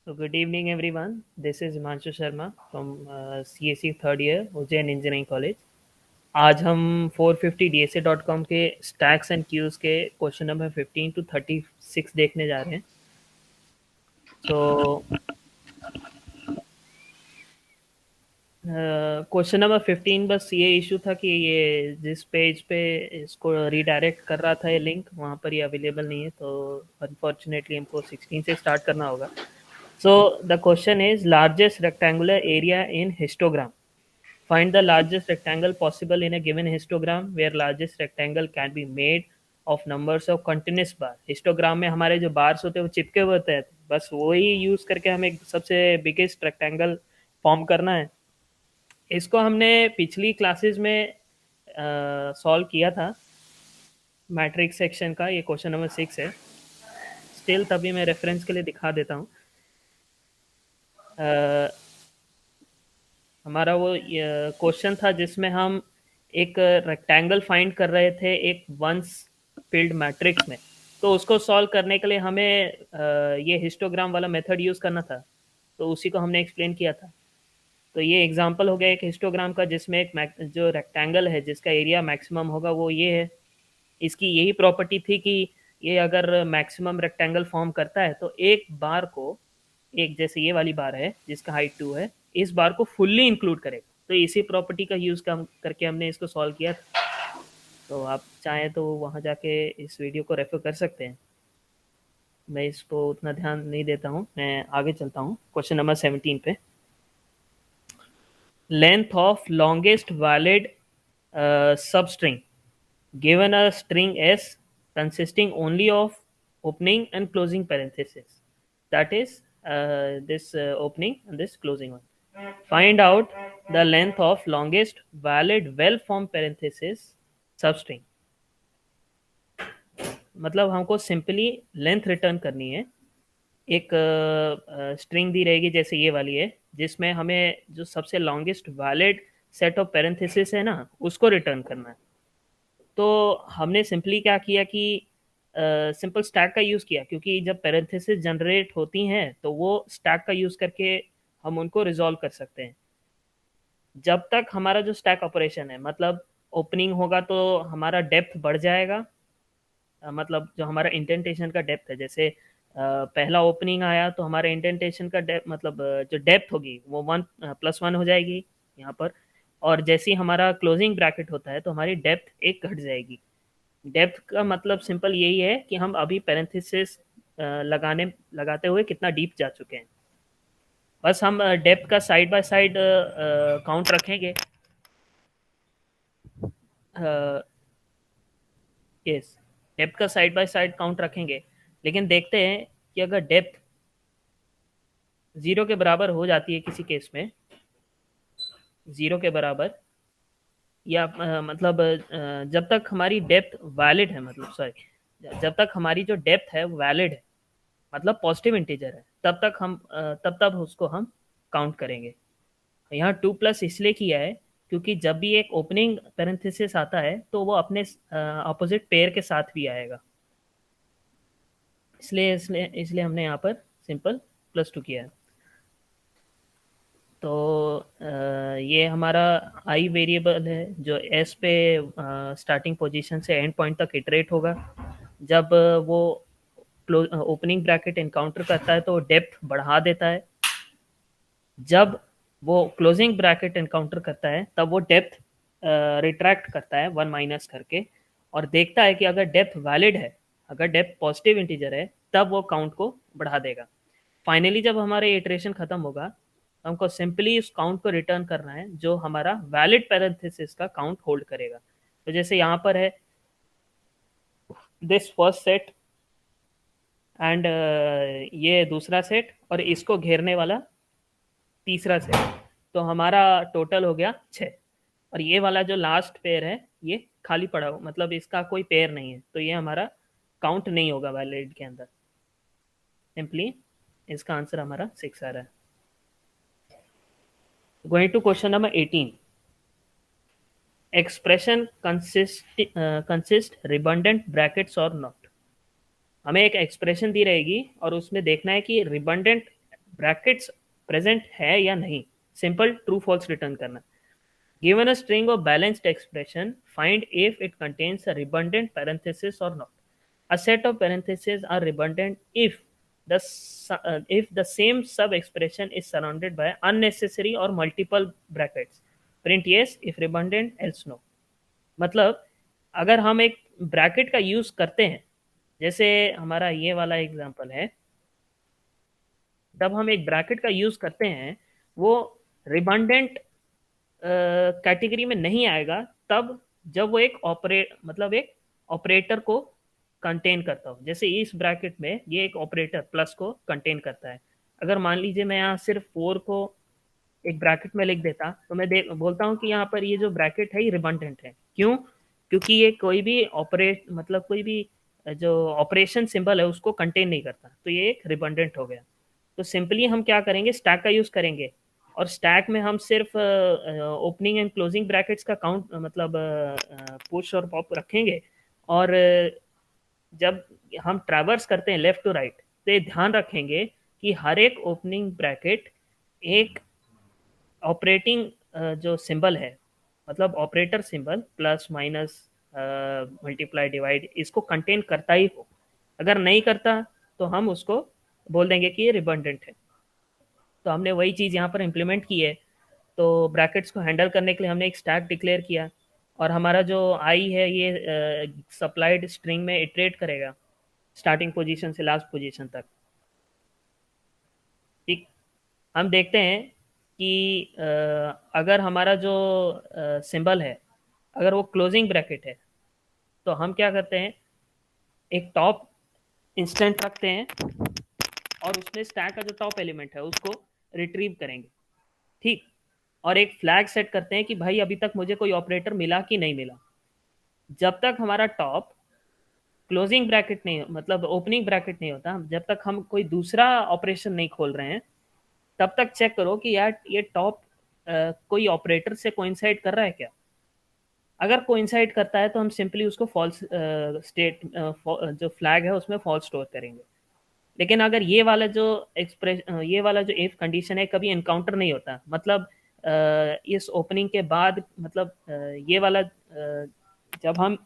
So good evening, everyone. This is Himanshu Sharma from CSE third year Ujjain engineering college. आज हम 450dsa.com के stacks and cues के question number 15 to 36 देखने जा रहे हैं। So क्वेश्चन नंबर 15 बस ये इशू था कि ये जिस पेज पे इसको रीडायरेक्ट कर रहा था ये लिंक वहाँ पर ये अवेलेबल नहीं है, तो अनफॉर्चुनेटली हमको 16 से स्टार्ट करना होगा। So the question is largest rectangular area in histogram. Find the largest rectangle possible in a given histogram where largest rectangle can be made of numbers of continuous bar. Histogram में हमारे जो bars होते हैं वो चिपके हुए होते हैं, बस वही यूज करके हमें सबसे बिगेस्ट रेक्टेंगल फॉर्म करना है। इसको हमने पिछली क्लासेस में सॉल्व किया था मैट्रिक्स सेक्शन का। ये क्वेश्चन नंबर 6 है। स्टिल तभी मैं रेफरेंस के लिए दिखा देता हूँ। हमारा वो क्वेश्चन था जिसमें हम एक रेक्टेंगल फाइंड कर रहे थे एक वंस फील्ड मैट्रिक्स में। तो उसको सॉल्व करने के लिए हमें ये हिस्टोग्राम वाला मेथड यूज़ करना था, तो उसी को हमने एक्सप्लेन किया था। तो ये एग्जांपल हो गया एक हिस्टोग्राम का जिसमें एक जो रेक्टेंगल है जिसका एरिया मैक्सिमम होगा वो ये है। इसकी यही प्रॉपर्टी थी कि ये अगर मैक्सिमम रेक्टेंगल फॉर्म करता है तो एक बार को, एक जैसे ये वाली बार है जिसका हाइट 2 है, इस बार को फुल्ली इंक्लूड करेगा। तो इसी प्रॉपर्टी का यूज़ करके हमने इसको सॉल्व किया था। तो आप चाहें तो वहाँ जाके इस वीडियो को रेफर कर सकते हैं। मैं इसको उतना ध्यान नहीं देता हूँ, मैं आगे चलता हूँ क्वेश्चन नंबर 17 पे। Length of longest valid substring given a string S consisting only of opening and closing parenthesis, that is this opening and this closing one. Find out the length of longest valid well formed parenthesis substring. मतलब हमको simply length return करनी है। एक string दी रहेगी जैसे ये वाली है जिसमें हमें जो सबसे longest valid set of parenthesis है ना उसको रिटर्न करना है। तो हमने सिंपली क्या किया कि सिंपल स्टैक का यूज़ किया, क्योंकि जब पेरेंथेसिस जनरेट होती हैं तो वो स्टैक का यूज़ करके हम उनको रिजॉल्व कर सकते हैं। जब तक हमारा जो स्टैक ऑपरेशन है मतलब ओपनिंग होगा तो हमारा डेप्थ बढ़ जाएगा। मतलब जो हमारा इंडेंटेशन का डेप्थ है, जैसे पहला ओपनिंग आया तो हमारे इंडेंटेशन का डेप्थ मतलब जो डेप्थ होगी वो 1+1 हो जाएगी यहाँ पर। और जैसे ही हमारा क्लोजिंग ब्रैकेट होता है तो हमारी डेप्थ एक घट जाएगी। डेप्थ का मतलब सिंपल यही है कि हम अभी पैरेंथेसिस लगाते हुए कितना डीप जा चुके हैं। बस हम डेप्थ का साइड बाय साइड काउंट रखेंगे। यस, डेप्थ का साइड बाय साइड काउंट रखेंगे, लेकिन देखते हैं कि अगर डेप्थ 0 के बराबर हो जाती है किसी केस में, 0 के बराबर या मतलब जब तक हमारी डेप्थ वैलिड है, मतलब सॉरी, जब तक हमारी जो डेप्थ है वैलिड है मतलब पॉजिटिव इंटीजर है, तब तक उसको हम काउंट करेंगे। यहाँ 2+ इसलिए किया है क्योंकि जब भी एक ओपनिंग पैरेंथेसिस आता है तो वो अपने ऑपोजिट पेयर के साथ भी आएगा, इसलिए इसलिए इसलिए हमने यहाँ पर सिंपल +2 किया है। तो ये हमारा आई वेरिएबल है जो एस पे स्टार्टिंग पोजीशन से एंड पॉइंट तक इटरेट होगा। जब वो ओपनिंग ब्रैकेट इनकाउंटर करता है तो डेप्थ बढ़ा देता है। जब वो क्लोजिंग ब्रैकेट इनकाउंटर करता है तब वो डेप्थ रिट्रैक्ट करता है 1 माइनस करके, और देखता है कि अगर डेप्थ वैलिड है, अगर डेप्थ पॉजिटिव इंटीजर है तब वो काउंट को बढ़ा देगा। फाइनली जब हमारा इटरेशन खत्म होगा तो हमको सिंपली उस काउंट को रिटर्न करना है जो हमारा वैलिड पैरेंथेसिस का काउंट होल्ड करेगा। तो जैसे यहाँ पर है दिस फर्स्ट सेट एंड ये दूसरा सेट और इसको घेरने वाला तीसरा सेट, तो हमारा टोटल हो गया 6। और ये वाला जो लास्ट पेयर है ये खाली पड़ा हो, मतलब इसका कोई पेयर नहीं है, तो ये हमारा काउंट नहीं होगा वैलिड के अंदर। सिंपली इसका आंसर हमारा 6 आ रहा है। Going to question number 18। Expression consist redundant brackets और नॉट। हमें एक एक्सप्रेशन दी रहेगी और उसमें देखना है कि रिबंडेंट ब्रैकेट्स प्रेजेंट है या नहीं, सिंपल ट्रू फॉल्स रिटर्न करना। Given a string of balanced expression, find if it contains a redundant parenthesis or not. A set of parentheses are redundant if the same sub expression is surrounded by unnecessary or multiple brackets. Print yes if redundant, else no. मतलब अगर हम एक bracket का use करते हैं, जैसे हमारा ये वाला एग्जांपल है, जब हम एक ब्रैकेट का यूज करते हैं वो रिडंडेंट कैटेगरी में नहीं आएगा तब जब वो एक एक ऑपरेटर को कंटेन करता हो। जैसे इस ब्रैकेट में ये एक ऑपरेटर प्लस को कंटेन करता है। अगर मान लीजिए मैं यहाँ सिर्फ 4 को एक ब्रैकेट में लिख देता तो मैं बोलता हूँ कि यहाँ पर ये जो ब्रैकेट है ये रिडंडेंट है। क्यों? क्योंकि ये कोई भी कोई भी जो ऑपरेशन सिंबल है उसको कंटेन नहीं करता, तो ये एक रिडंडेंट हो गया। तो सिंपली हम क्या करेंगे, स्टैक का यूज करेंगे और स्टैक में हम सिर्फ ओपनिंग एंड क्लोजिंग ब्रैकेट्स का काउंट पुश और पॉप रखेंगे। और जब हम ट्रैवर्स करते हैं लेफ्ट टू राइट तो ये ध्यान रखेंगे कि हर एक ओपनिंग ब्रैकेट एक ऑपरेटिंग जो सिंबल है, मतलब operator symbol plus minus multiply divide, इसको कंटेन करता ही हो। अगर नहीं करता तो हम उसको बोल देंगे कि ये रिडंडेंट है। तो हमने वही चीज़ यहाँ पर इम्प्लीमेंट की है। तो ब्रैकेट्स को हैंडल करने के लिए हमने एक स्टैक डिक्लेयर किया और हमारा जो आई है ये सप्लाइड स्ट्रिंग में इटरेट करेगा स्टार्टिंग पोजीशन से लास्ट पोजीशन तक। ठीक, हम देखते हैं कि अगर हमारा जो सिंबल है अगर वो क्लोजिंग ब्रैकेट है तो हम क्या करते हैं, एक टॉप इंस्टेंट रखते हैं और उसमें स्टैक का जो टॉप एलिमेंट है उसको रिट्रीव करेंगे। ठीक, और एक फ्लैग सेट करते हैं कि भाई अभी तक मुझे कोई ऑपरेटर मिला कि नहीं मिला। जब तक हमारा टॉप क्लोजिंग ब्रैकेट नहीं, मतलब ओपनिंग ब्रैकेट नहीं होता, जब तक हम कोई दूसरा ऑपरेशन नहीं खोल रहे हैं तब तक चेक करो कि यार ये टॉप कोई ऑपरेटर से कोइंसाइड कर रहा है क्या। अगर कोइंसाइड करता है तो हम सिंपली उसको फॉल्स स्टेट जो फ्लैग है उसमें फॉल्स स्टोर करेंगे। लेकिन अगर ये वाला जो इफ कंडीशन है कभी इनकाउंटर नहीं होता, मतलब इस ओपनिंग के बाद, मतलब ये वाला जब हम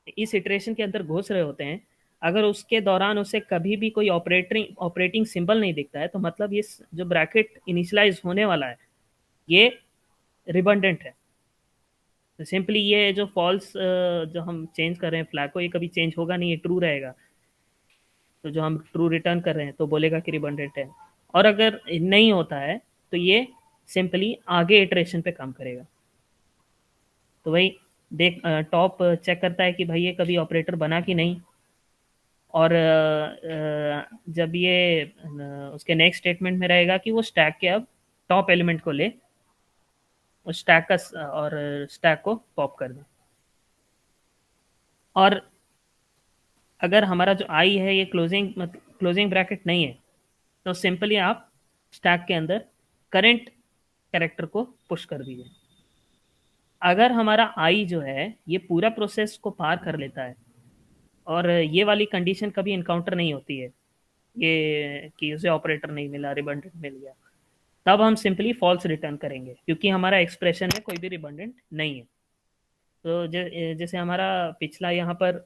इस इटरेशन के अंदर घुस रहे होते हैं, अगर उसके दौरान उसे कभी भी कोई ऑपरेटिंग सिंबल नहीं दिखता है तो मतलब ये जो ब्रैकेट इनिशियलाइज होने वाला है ये रिडंडेंट है। तो सिंपली ये जो फॉल्स जो हम चेंज कर रहे हैं फ्लैग को, ये कभी चेंज होगा नहीं, ये ट्रू रहेगा। तो जो हम ट्रू रिटर्न कर रहे हैं तो बोलेगा कि रिडंडेंट है। और अगर नहीं होता है तो ये सिंपली आगे इटरेशन पे काम करेगा। तो भाई देख, टॉप चेक करता है कि भाई ये कभी ऑपरेटर बना कि नहीं। और जब ये उसके नेक्स्ट स्टेटमेंट में रहेगा कि वो स्टैक के अब टॉप एलिमेंट को ले, उस स्टैक का और स्टैक को पॉप कर दे। और अगर हमारा जो आई है ये क्लोजिंग ब्रैकेट नहीं है तो सिंपली आप स्टैक के अंदर करंट कैरेक्टर को पुश कर दीजिए। अगर हमारा आई जो है ये पूरा प्रोसेस को पार कर लेता है और ये वाली कंडीशन कभी इनकाउंटर नहीं होती है, ये कि उसे ऑपरेटर नहीं मिला, रिडंडेंट मिल गया, तब हम सिंपली फॉल्स रिटर्न करेंगे क्योंकि हमारा एक्सप्रेशन है कोई भी रिडंडेंट नहीं है। तो जैसे हमारा पिछला यहाँ पर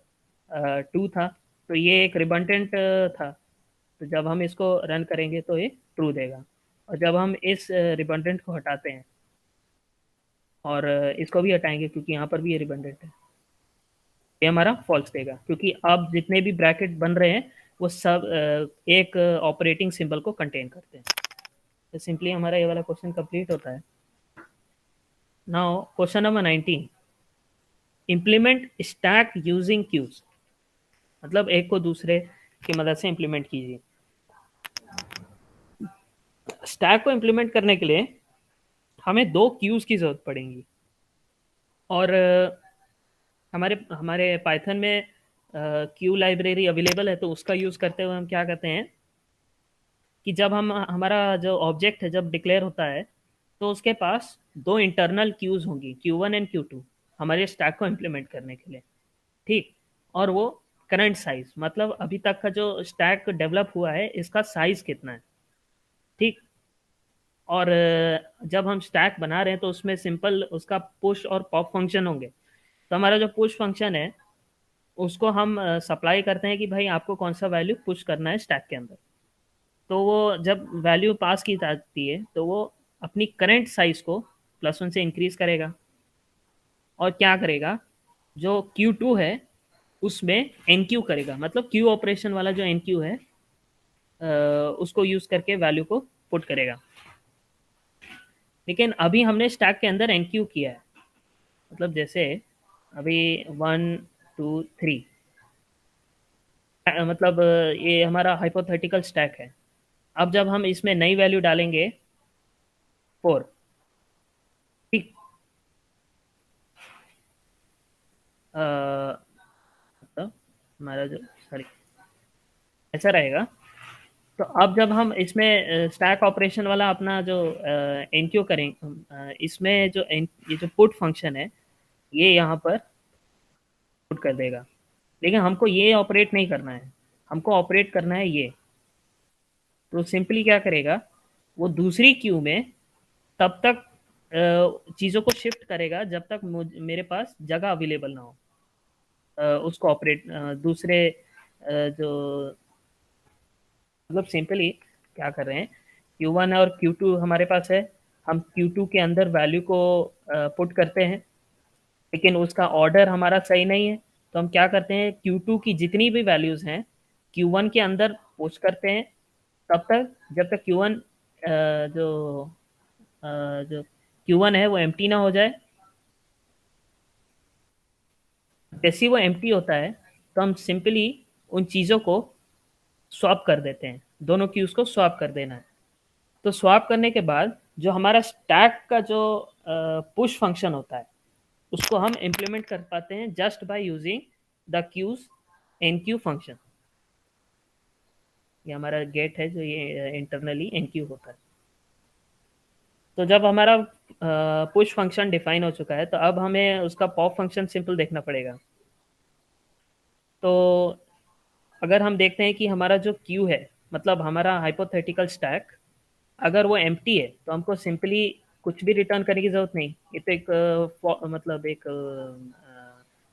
2 था तो ये एक रिडंडेंट था, तो जब हम इसको रन करेंगे तो ये ट्रू देगा। और जब हम इस रिडंडेंट को हटाते हैं और इसको भी हटाएंगे क्योंकि यहाँ पर भी ये रिडंडेंट है, ये हमारा फॉल्स देगा क्योंकि अब जितने भी ब्रैकेट बन रहे हैं वो सब एक ऑपरेटिंग सिंबल को कंटेन करते हैं। तो सिंपली हमारा ये वाला क्वेश्चन कंप्लीट होता है। Now question number 19, implement stack using queues, मतलब एक को दूसरे की मदद से इम्प्लीमेंट कीजिए। स्टैक को इम्प्लीमेंट करने के लिए हमें 2 क्यूज की जरूरत पड़ेगी। और हमारे हमारे पाइथन में क्यू लाइब्रेरी अवेलेबल है, तो उसका यूज़ करते हुए हम क्या करते हैं कि जब हम हमारा जो ऑब्जेक्ट है जब डिक्लेयर होता है तो उसके पास 2 इंटरनल क्यूज होंगी, Q1 एंड Q2, हमारे स्टैक को इम्प्लीमेंट करने के लिए। ठीक, और वो करंट साइज, मतलब अभी तक का जो स्टैक डेवलप हुआ है इसका साइज कितना है। ठीक। और जब हम स्टैक बना रहे हैं तो उसमें सिंपल उसका पुश और पॉप फंक्शन होंगे। तो हमारा जो पुश फंक्शन है उसको हम सप्लाई करते हैं कि भाई आपको कौन सा वैल्यू पुश करना है स्टैक के अंदर। तो वो जब वैल्यू पास की जाती है तो वो अपनी करंट साइज को +1 से इंक्रीज करेगा। और क्या करेगा, जो Q2 है उसमें NQ करेगा, मतलब क्यू ऑपरेशन वाला जो NQ है अ, उसको यूज करके वैल्यू को पुट करेगा। लेकिन अभी हमने स्टैक के अंदर NQ किया है, मतलब जैसे अभी 1 2 3, मतलब ये हमारा हाइपोथेटिकल स्टैक है। अब जब हम इसमें नई वैल्यू डालेंगे 4, ठीक, मतलब हमारा जो, सॉरी, ऐसा रहेगा। तो अब जब हम इसमें स्टैक ऑपरेशन वाला अपना जो एनक्यू करेंगे, इसमें जो ये जो पुट फंक्शन है ये यहाँ पर पुट कर देगा। लेकिन हमको ये ऑपरेट नहीं करना है, हमको ऑपरेट करना है ये। तो सिंपली क्या करेगा, वो दूसरी क्यू में तब तक चीज़ों को शिफ्ट करेगा जब तक मेरे पास जगह अवेलेबल ना हो उसको ऑपरेट दूसरे जो, मतलब सिंपली क्या कर रहे हैं, Q1 और Q2 हमारे पास है। हम Q2 के अंदर वैल्यू को पुट करते हैं, लेकिन उसका ऑर्डर हमारा सही नहीं है। तो हम क्या करते हैं, Q2 की जितनी भी वैल्यूज़ हैं Q1 के अंदर पुश करते हैं, तब तक जब तक Q1 जो जो Q1 है वो एम्प्टी ना हो जाए। जैसे ही वो एम्प्टी होता है तो हम सिंपली उन चीज़ों को स्वैप कर देते हैं, दोनों क्यूज़ को स्वैप कर देना है। तो स्वैप करने के बाद जो हमारा स्टैक का जो पुश फंक्शन होता है उसको हम इम्प्लीमेंट कर पाते हैं just by using the queues enqueue function. ये हमारा गेट है जो ये इंटरनली एनक्यू होता है। तो जब हमारा पुश फंक्शन डिफाइन हो चुका है तो अब हमें उसका पॉप फंक्शन सिंपल देखना पड़ेगा। तो अगर हम देखते हैं कि हमारा जो क्यू है, मतलब हमारा हाइपोथेटिकल स्टैक, अगर वो एम्प्टी है तो हमको सिंपली कुछ भी रिटर्न करने की ज़रूरत नहीं। ये तो एक मतलब एक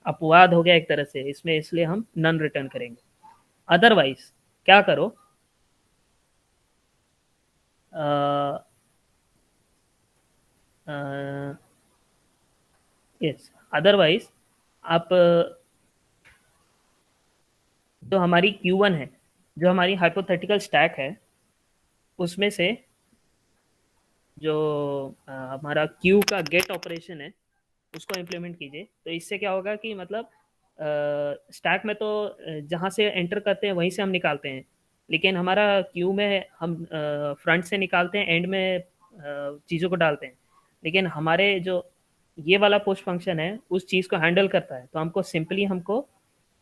अपवाद हो गया एक तरह से इसमें, इसलिए हम नन रिटर्न करेंगे। अदरवाइज क्या करो, यस, अदरवाइज आप जो हमारी Q1 है, जो हमारी हाइपोथेटिकल स्टैक है, उसमें से जो हमारा क्यू का गेट ऑपरेशन है उसको इम्प्लीमेंट कीजिए। तो इससे क्या होगा कि मतलब स्टैक में तो जहाँ से एंटर करते हैं वहीं से हम निकालते हैं, लेकिन हमारा क्यू में हम फ्रंट से निकालते हैं, एंड में चीज़ों को डालते हैं। लेकिन हमारे जो ये वाला पुश फंक्शन है उस चीज़ को हैंडल करता है। तो हमको सिंपली हमको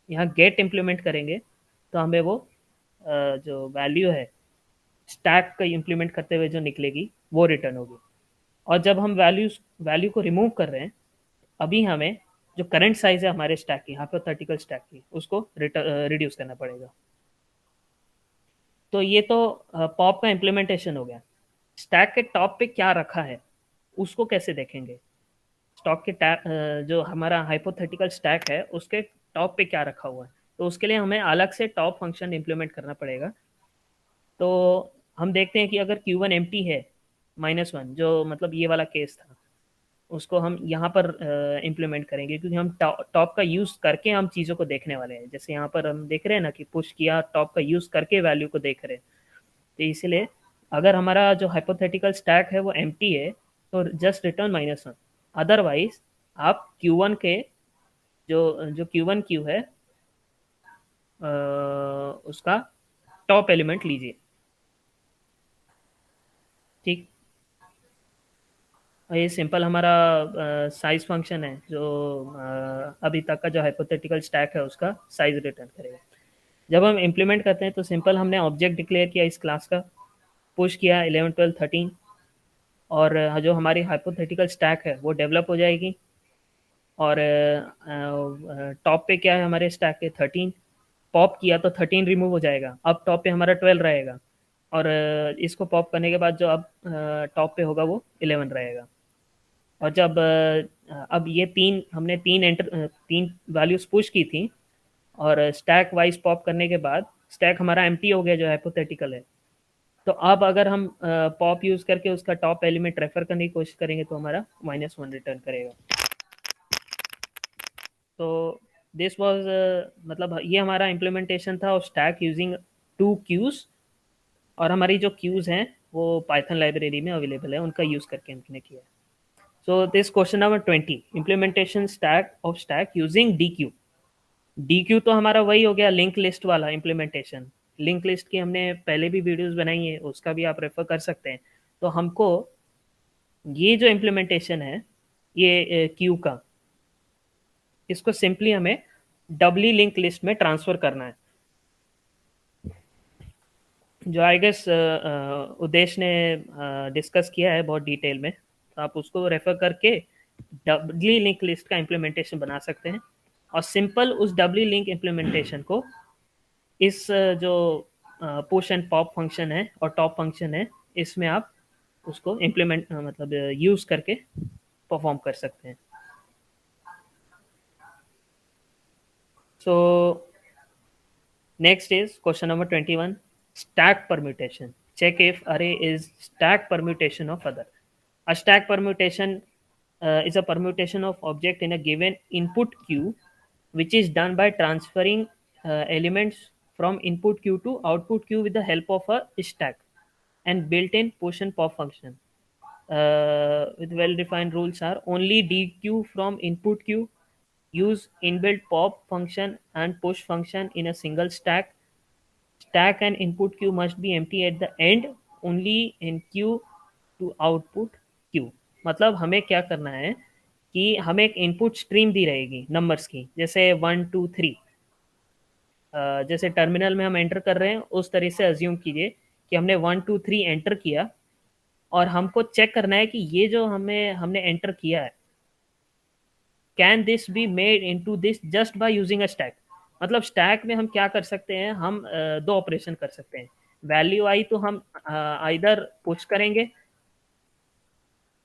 यहाँ गेट इम्प्लीमेंट करेंगे तो हमें वो जो वैल्यू है स्टैक का इम्प्लीमेंट करते हुए जो निकलेगी वो रिटर्न होगी। और जब हम वैल्यू को रिमूव कर रहे हैं, अभी हमें जो करंट साइज है हमारे स्टैक की, हाइपोथेटिकल स्टैक की, उसको रिड्यूस करना पड़ेगा। तो ये तो पॉप का इम्प्लीमेंटेशन हो गया। स्टैक के टॉप पे क्या रखा है उसको कैसे देखेंगे। स्टॉक के जो हमारा हाइपोथेटिकल स्टैक है उसके टॉप पे क्या रखा हुआ है, तो उसके लिए हमें अलग से टॉप फंक्शन इम्प्लीमेंट करना पड़ेगा। तो हम देखते हैं कि अगर Q1 एम्प्टी है -1, जो मतलब ये वाला केस था, उसको हम यहाँ पर इम्प्लीमेंट करेंगे, क्योंकि हम टॉप का यूज़ करके हम चीज़ों को देखने वाले हैं। जैसे यहाँ पर हम देख रहे हैं ना कि पुश किया, टॉप का यूज़ करके वैल्यू को देख रहे हैं। तो इसलिए अगर हमारा जो हाइपोथेटिकल स्टैक है वो एम्प्टी है तो जस्ट रिटर्न -1। अदरवाइज आप Q1 के जो Q1 क्यू है उसका टॉप एलिमेंट लीजिए। ठीक। और ये सिंपल हमारा साइज फंक्शन है जो अभी तक का जो हाइपोथेटिकल स्टैक है उसका साइज रिटर्न करेगा। जब हम इम्प्लीमेंट करते हैं तो सिंपल हमने ऑब्जेक्ट डिक्लेयर किया इस क्लास का, पुश किया 11 12 13, और जो हमारी हाइपोथेटिकल स्टैक है वो डेवलप हो जाएगी। और टॉप पे क्या है हमारे स्टैक के 13, पॉप किया तो 13 रिमूव हो जाएगा, अब टॉप पे हमारा 12 रहेगा। और इसको पॉप करने के बाद जो अब टॉप पे होगा वो 11 रहेगा। और जब अब ये हमने तीन वैल्यूज पुश की थी, और स्टैक वाइज पॉप करने के बाद स्टैक हमारा एम्प्टी हो गया जो हाइपोथेटिकल है। तो अब अगर हम पॉप यूज करके उसका टॉप एलिमेंट रेफर करने की कोशिश करेंगे तो हमारा -1 रिटर्न करेगा। तो दिस वाज मतलब ये हमारा इम्प्लीमेंटेशन था ऑफ स्टैक यूजिंग 2 क्यूज। और हमारी जो क्यूज हैं वो पाइथन लाइब्रेरी में अवेलेबल है, उनका यूज करके हमने किया है। So this question number 20, implementation stack of stack using D Q. D Q तो हमारा वही हो गया लिंक लिस्ट वाला इम्प्लीमेंटेशन। लिंक लिस्ट की हमने पहले भी वीडियोस बनाई है, उसका भी आप रेफर कर सकते हैं। तो हमको ये जो इम्प्लीमेंटेशन है ये क्यू का, इसको सिंपली हमें डबली लिंक लिस्ट में ट्रांसफर करना है। जो आई गेस उदेश ने डिस्कस किया है बहुत डिटेल में, तो आप उसको रेफर करके डबली लिंक लिस्ट का इम्प्लीमेंटेशन बना सकते हैं। और सिंपल उस डबली लिंक इम्प्लीमेंटेशन को इस जो पुश एंड पॉप फंक्शन है और टॉप फंक्शन है, इसमें आप उसको इम्प्लीमेंट मतलब यूज करके परफॉर्म कर सकते हैं। सो next is question number 21, stack permutation. Check if array is stack permutation of other. A stack permutation is a permutation of object in a given input queue, which is done by transferring elements from input queue to output queue with the help of a stack and built-in push and pop function. With well-defined rules are only dequeue from input queue, use inbuilt pop function and push function in a single stack. Stack and input queue must be empty at the end, only in queue to output queue। मतलब हमें क्या करना है कि हमें एक input stream दी रहेगी numbers की, जैसे 1 2 3। जैसे टर्मिनल में हम एंटर कर रहे हैं उस तरह से अज्यूम कीजिए कि हमने 1 2 3 एंटर किया, और हमको चेक करना है कि ये जो हमने एंटर किया है, can this be made into this just by using a stack. मतलब स्टैक में हम क्या कर सकते हैं, हम दो ऑपरेशन कर सकते हैं। वैल्यू आई तो हम आइदर पुश करेंगे,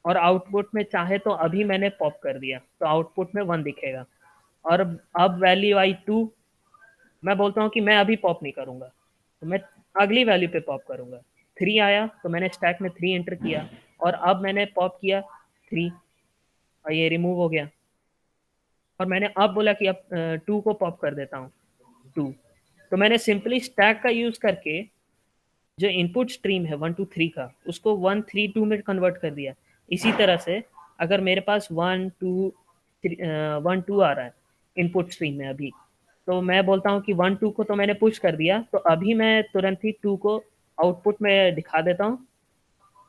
और आउटपुट में चाहे तो अभी मैंने पॉप कर दिया तो आउटपुट में 1 दिखेगा। और अब वैल्यू आई 2, मैं बोलता हूँ कि मैं अभी पॉप नहीं करूँगा, तो मैं अगली वैल्यू पे पॉप करूँगा। 3 आया तो मैंने स्टैक में 3 एंटर किया, और अब मैंने पॉप किया 3, और ये रिमूव हो गया। और मैंने अब बोला कि अब 2 को पॉप कर देता हूँ, 2। तो मैंने सिंपली स्टैक का यूज़ करके जो इनपुट स्ट्रीम है 1 2 3 का, उसको 1 3 2 में कन्वर्ट कर दिया। इसी तरह से अगर मेरे पास 1 2 आ रहा है इनपुट स्ट्रीम में अभी, तो मैं बोलता हूँ कि 1 2 को तो मैंने पुश कर दिया, तो अभी मैं तुरंत ही 2 को आउटपुट में दिखा देता हूँ,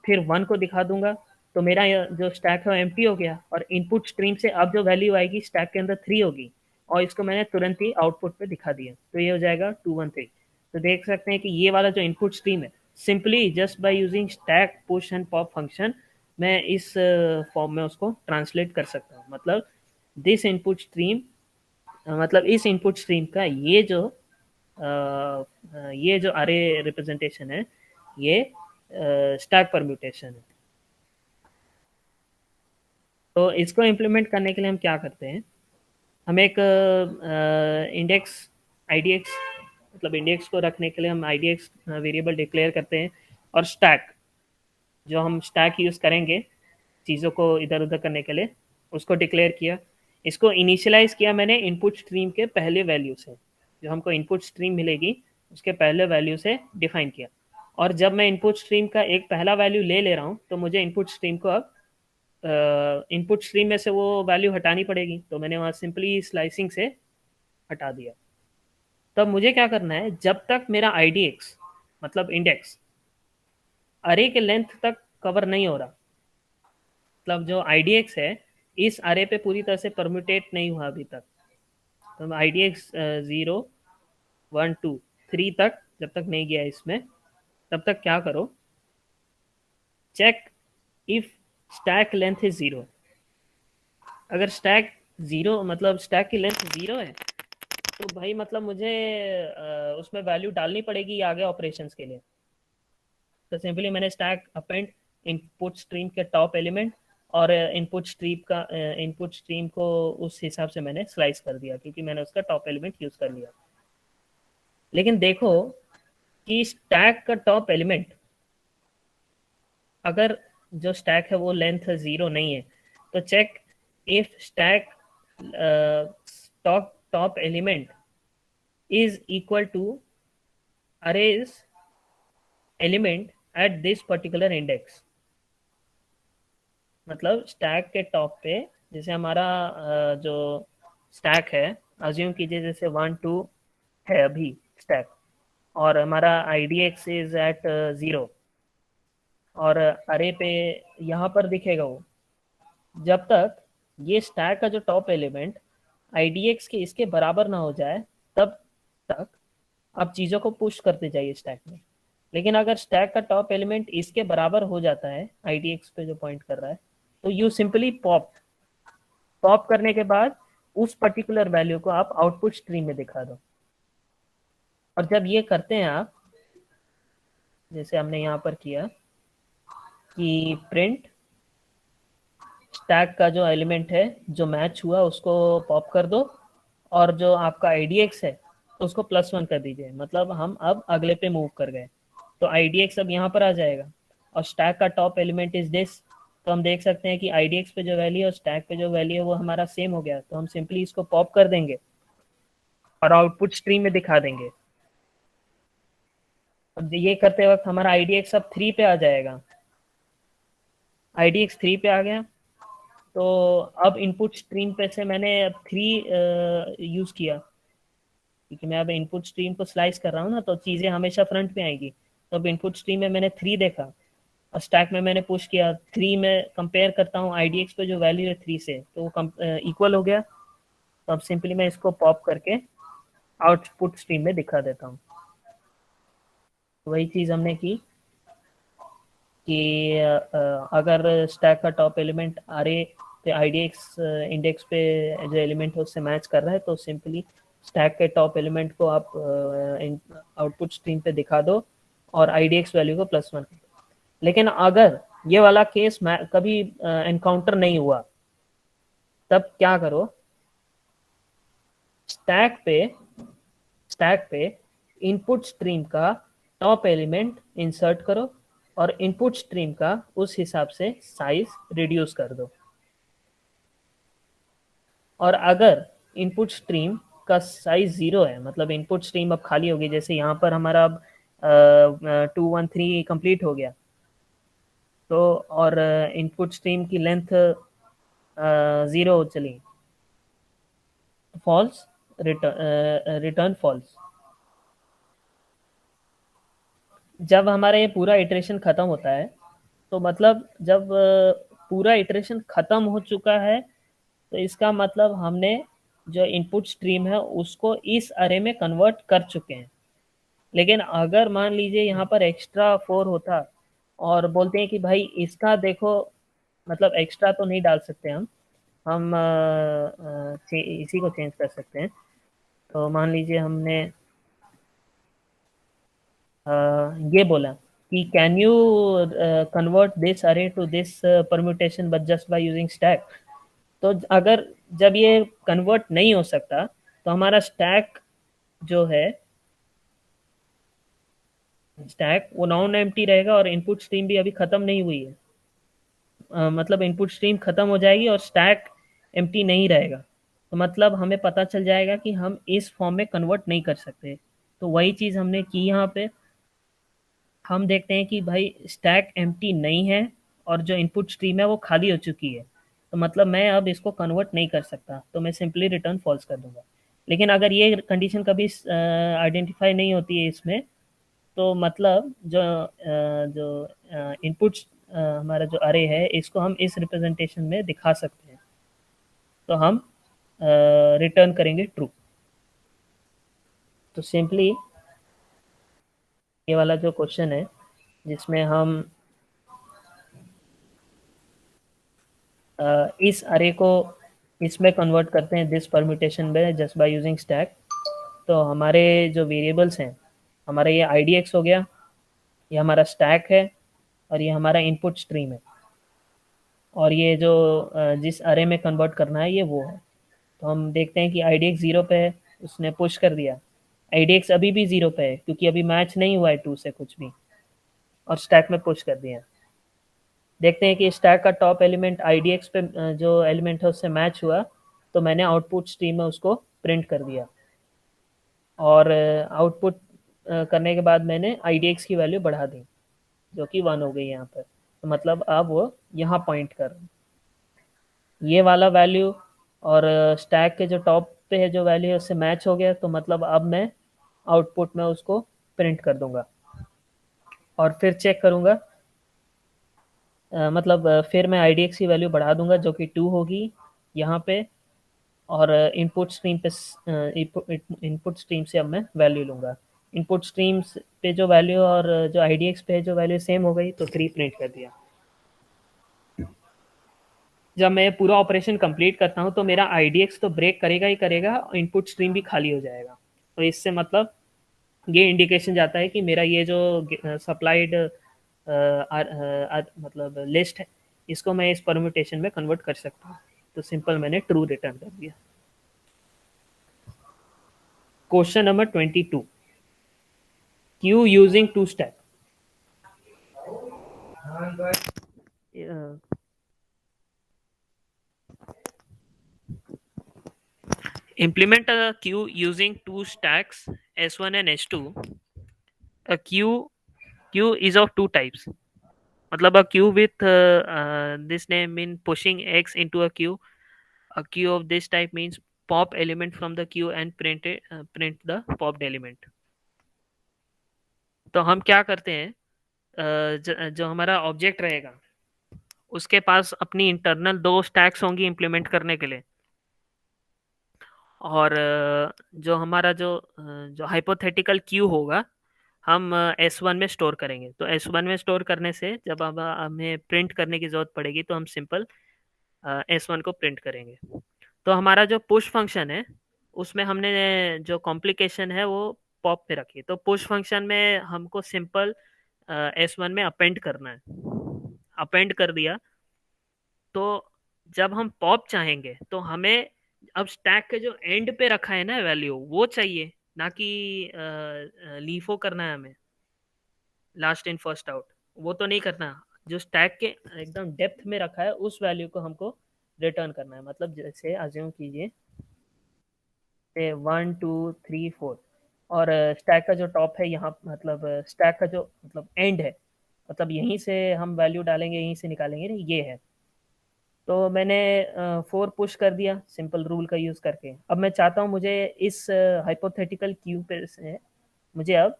फिर 1 को दिखा दूंगा, तो मेरा जो स्टैक है वो एम्प्टी हो गया। और इनपुट स्ट्रीम से अब जो वैल्यू आएगी स्टैक के अंदर 3 होगी, और इसको मैंने तुरंत ही आउटपुट पे दिखा दिया, तो ये हो जाएगा 2 1 3। तो देख सकते हैं कि ये वाला जो इनपुट स्ट्रीम है, simply just by using stack push and pop function, मैं इस फॉर्म में उसको ट्रांसलेट कर सकता हूँ। मतलब दिस इनपुट स्ट्रीम, मतलब इस इनपुट स्ट्रीम का ये जो अरे रिप्रेजेंटेशन है, ये स्टैक परम्यूटेशन है। तो इसको इम्प्लीमेंट करने के लिए हम क्या करते हैं, हम एक इंडेक्स आईडीएक्स, मतलब इंडेक्स को रखने के लिए हम आईडीएक्स वेरिएबल डिक्लेयर करते हैं। और स्टैक, जो हम स्टैक यूज़ करेंगे चीज़ों को इधर उधर करने के लिए, उसको डिक्लेयर किया। इसको इनिशियलाइज किया मैंने इनपुट स्ट्रीम के पहले वैल्यू से, जो हमको इनपुट स्ट्रीम मिलेगी उसके पहले वैल्यू से डिफाइन किया। और जब मैं इनपुट स्ट्रीम का एक पहला वैल्यू ले रहा हूँ, तो मुझे इनपुट स्ट्रीम को अब इनपुट स्ट्रीम में से वो वैल्यू हटानी पड़ेगी, तो मैंने वहाँ सिंपली स्लाइसिंग से हटा दिया। तब मुझे क्या करना है, जब तक मेरा आईडीएक्स मतलब इंडेक्स अरे के लेंथ तक कवर नहीं हो रहा, मतलब जो आईडीएक्स है इस अरे पे पूरी तरह से परम्यूटेट नहीं हुआ अभी तक, तो आईडीएक्स 0 1 2 3 तक जब तक नहीं गया इसमें, तब तक क्या करो, check if stack length is 0। अगर स्टैक 0 मतलब स्टैक की लेंथ 0 है, तो भाई मतलब मुझे उसमें वैल्यू डालनी पड़ेगी आगे ऑपरेशंस के लिए। तो सिंपली मैंने स्टैक अपेंड इनपुट स्ट्रीम के टॉप एलिमेंट, और इनपुट स्ट्रीम को उस हिसाब से मैंने स्लाइस कर दिया, क्योंकि मैंने उसका टॉप एलिमेंट यूज़ कर लिया। लेकिन देखो कि स्टैक का टॉप एलिमेंट, अगर जो स्टैक है वो लेंथ 0 नहीं है, तो check if stack top top element is equal to arrays element at this particular index. मतलब स्टैक के टॉप पे, जैसे हमारा जो स्टैक है, अज्यूम कीजिए जैसे 1 2 है अभी स्टैक, और हमारा I D X is at 0, और अरे पे यहाँ पर दिखेगा वो, जब तक ये स्टैक का जो top element I D x के इसके बराबर ना हो जाए, तब तक आप चीज़ों को पुश करते जाइए स्टैक में। लेकिन अगर स्टैक का टॉप एलिमेंट इसके बराबर हो जाता है आई डी एक्स पे जो पॉइंट कर रहा है, तो यू सिंपली पॉप। पॉप करने के बाद उस पर्टिकुलर वैल्यू को आप आउटपुट स्ट्रीम में दिखा दो। और जब ये करते हैं आप, जैसे हमने यहाँ पर किया कि प्रिंट स्टैक का जो एलिमेंट है जो मैच हुआ उसको पॉप कर दो, और जो आपका आई डी एक्स है उसको +1 कर दीजिए, मतलब हम अब अगले पे मूव कर गए। तो आई डी एक्स अब यहाँ पर आ जाएगा, और स्टैक का टॉप एलिमेंट इज दिस। तो हम देख सकते हैं कि आई डी एक्स पे जो वैल्यू है और स्टैक पे जो वैल्यू है वो हमारा सेम हो गया, तो हम सिंपली इसको पॉप कर देंगे और आउटपुट स्ट्रीम में दिखा देंगे। अब ये करते वक्त हमारा आई डी एक्स अब 3 पे आ जाएगा। आई डी एक्स 3 पे आ गया, तो अब इनपुट स्ट्रीम पे से मैंने अब 3 यूज़ किया, क्योंकि मैं अब इनपुट स्ट्रीम को स्लाइस कर रहा हूँ ना, तो चीज़ें हमेशा फ्रंट पे आएंगी। तो अब इनपुट स्ट्रीम में मैंने 3 देखा, और स्टैक में मैंने पुश किया 3 में, कंपेयर करता हूँ आई डी एक्स पे जो वैल्यू है 3 से, तो वो इक्वल हो गया। तो अब सिंपली मैं इसको पॉप करके आउटपुट स्ट्रीम में दिखा देता हूँ। तो वही चीज़ हमने की कि अगर स्टैक का टॉप एलिमेंट अरे पे आई डी एक्स इंडेक्स पे जो एलिमेंट है उससे मैच कर रहा है, तो सिंपली स्टैक के टॉप एलिमेंट को आप आउटपुट स्ट्रीम पे दिखा दो और आई डी एक्स वैल्यू को +1। लेकिन अगर ये वाला केस कभी एनकाउंटर नहीं हुआ, तब क्या करो, स्टैक पे स्टैक पे इनपुट स्ट्रीम का टॉप एलिमेंट इंसर्ट करो, और इनपुट स्ट्रीम का उस हिसाब से साइज रिड्यूस कर दो। और अगर इनपुट स्ट्रीम का साइज 0 है, मतलब इनपुट स्ट्रीम अब खाली होगी, जैसे यहाँ पर हमारा अब 2 1 3 कंप्लीट हो गया, तो और इनपुट स्ट्रीम की लेंथ 0 चली, फॉल्स, रिटर्न फॉल्स। जब हमारा ये पूरा इटरेशन ख़त्म होता है, तो मतलब जब पूरा इटरेशन ख़त्म हो चुका है, तो इसका मतलब हमने जो इनपुट स्ट्रीम है उसको इस अरे में कन्वर्ट कर चुके हैं। लेकिन अगर मान लीजिए यहाँ पर एक्स्ट्रा 4 होता, और बोलते हैं कि भाई इसका देखो, मतलब एक्स्ट्रा तो नहीं डाल सकते हम इसी को चेंज कर सकते हैं। तो मान लीजिए हमने ये बोला कि can you convert this array to this permutation but just by using stack. तो अगर जब ये कन्वर्ट नहीं हो सकता, तो हमारा स्टैक वो नॉन एम्प्टी रहेगा, और इनपुट स्ट्रीम भी अभी ख़त्म नहीं हुई है। मतलब इनपुट स्ट्रीम ख़त्म हो जाएगी और स्टैक एम्प्टी नहीं रहेगा, तो मतलब हमें पता चल जाएगा कि हम इस फॉर्म में कन्वर्ट नहीं कर सकते। तो वही चीज़ हमने की यहाँ पे। हम देखते हैं कि भाई स्टैक एम्प्टी नहीं है, और जो इनपुट स्ट्रीम है वो खाली हो चुकी है, तो मतलब मैं अब इसको कन्वर्ट नहीं कर सकता, तो मैं सिंपली रिटर्न फॉल्स कर दूंगा। लेकिन अगर ये कंडीशन कभी आइडेंटिफाई नहीं होती है इसमें, तो मतलब जो इनपुट हमारा जो अरे है इसको हम इस रिप्रेजेंटेशन में दिखा सकते हैं, तो हम रिटर्न करेंगे ट्रू। तो सिंपली ये वाला जो क्वेश्चन है जिसमें हम इस अरे को इसमें कन्वर्ट करते हैं दिस परम्यूटेशन में जस्ट बाय यूजिंग स्टैक, तो हमारे जो वेरिएबल्स हैं, हमारा ये आई डी एक्स हो गया, ये हमारा स्टैक है और ये हमारा इनपुट स्ट्रीम है, और ये जो जिस अरे में कन्वर्ट करना है ये वो है। तो हम देखते हैं कि आई डी एक्स ज़ीरो पे है, उसने पुश कर दिया। आई डी एक्स अभी भी ज़ीरो पे है क्योंकि अभी मैच नहीं हुआ है टू से कुछ भी, और स्टैक में पुश कर दिया। देखते हैं कि स्टैक का top element I D x पे जो एलिमेंट है उससे मैच हुआ, तो मैंने आउटपुट स्ट्रीम में उसको प्रिंट कर दिया, और आउटपुट करने के बाद मैंने आई डी एक्स की वैल्यू बढ़ा दी, जो कि वन हो गई यहाँ पर। तो मतलब अब वो यहाँ पॉइंट कर रहा है। ये वाला वैल्यू और स्टैक के जो टॉप पे है जो वैल्यू है उससे मैच हो गया, तो मतलब अब मैं आउटपुट में उसको प्रिंट कर दूंगा और फिर चेक करूंगा। मतलब फिर मैं आई डी एक्स की वैल्यू बढ़ा दूंगा जो कि टू होगी यहाँ पे, और इनपुट स्ट्रीम पे इनपुट स्ट्रीम से अब मैं वैल्यू लूंगा। इनपुट स्ट्रीम पे जो वैल्यू और जो आई डी एक्स पे जो वैल्यू सेम हो गई, तो थ्री प्रिंट कर दिया। जब मैं पूरा ऑपरेशन कंप्लीट करता हूँ तो मेरा आई डी एक्स तो ब्रेक करेगा ही करेगा, और इनपुट स्ट्रीम भी खाली हो जाएगा। तो इससे मतलब ये इंडिकेशन जाता है कि मेरा ये जो सप्लाइड मतलब लिस्ट है, इसको मैं इस परम्यूटेशन में कन्वर्ट कर सकता हूँ। तो सिंपल मैंने ट्रू रिटर्न कर दिया। Question number 22, queue using two stack. Implement a queue using two stacks S1 and S2. A queue is of two types. मतलब a queue with this name mean pushing X into a queue. A queue of this type means pop element from the queue and print the popped element. तो हम क्या करते हैं, जो हमारा object रहेगा उसके पास अपनी इंटरनल दो स्टैक्स होंगी इम्प्लीमेंट करने के लिए, और जो हमारा जो हाइपोथेटिकल क्यू होगा हम एस वन में स्टोर करेंगे। तो एस वन में स्टोर करने से जब अब हमें प्रिंट करने की ज़रूरत पड़ेगी तो हम सिंपल एस वन को प्रिंट करेंगे। तो हमारा जो पुश फंक्शन है उसमें हमने जो कॉम्प्लिकेशन है वो पॉप पे रखी। तो पुश फंक्शन में हमको सिंपल एस वन में अपेंड करना है, अपेंड कर दिया। तो जब हम पॉप चाहेंगे तो हमें अब स्टैक के जो एंड पे रखा है ना वैल्यू वो चाहिए, ना कि लीफो करना है हमें, लास्ट इन फर्स्ट आउट वो तो नहीं करना। जो स्टैक के एकदम डेप्थ में रखा है उस वैल्यू को हमको रिटर्न करना है। मतलब जैसे अज्यूम कीजिए वन टू थ्री फोर, और स्टैक का जो टॉप है यहाँ, मतलब स्टैक का जो मतलब एंड है, मतलब यहीं से हम वैल्यू डालेंगे यहीं से निकालेंगे ना, ये है। तो मैंने फोर पुश कर दिया सिंपल रूल का यूज़ करके। अब मैं चाहता हूँ मुझे इस हाइपोथेटिकल क्यू पे से मुझे अब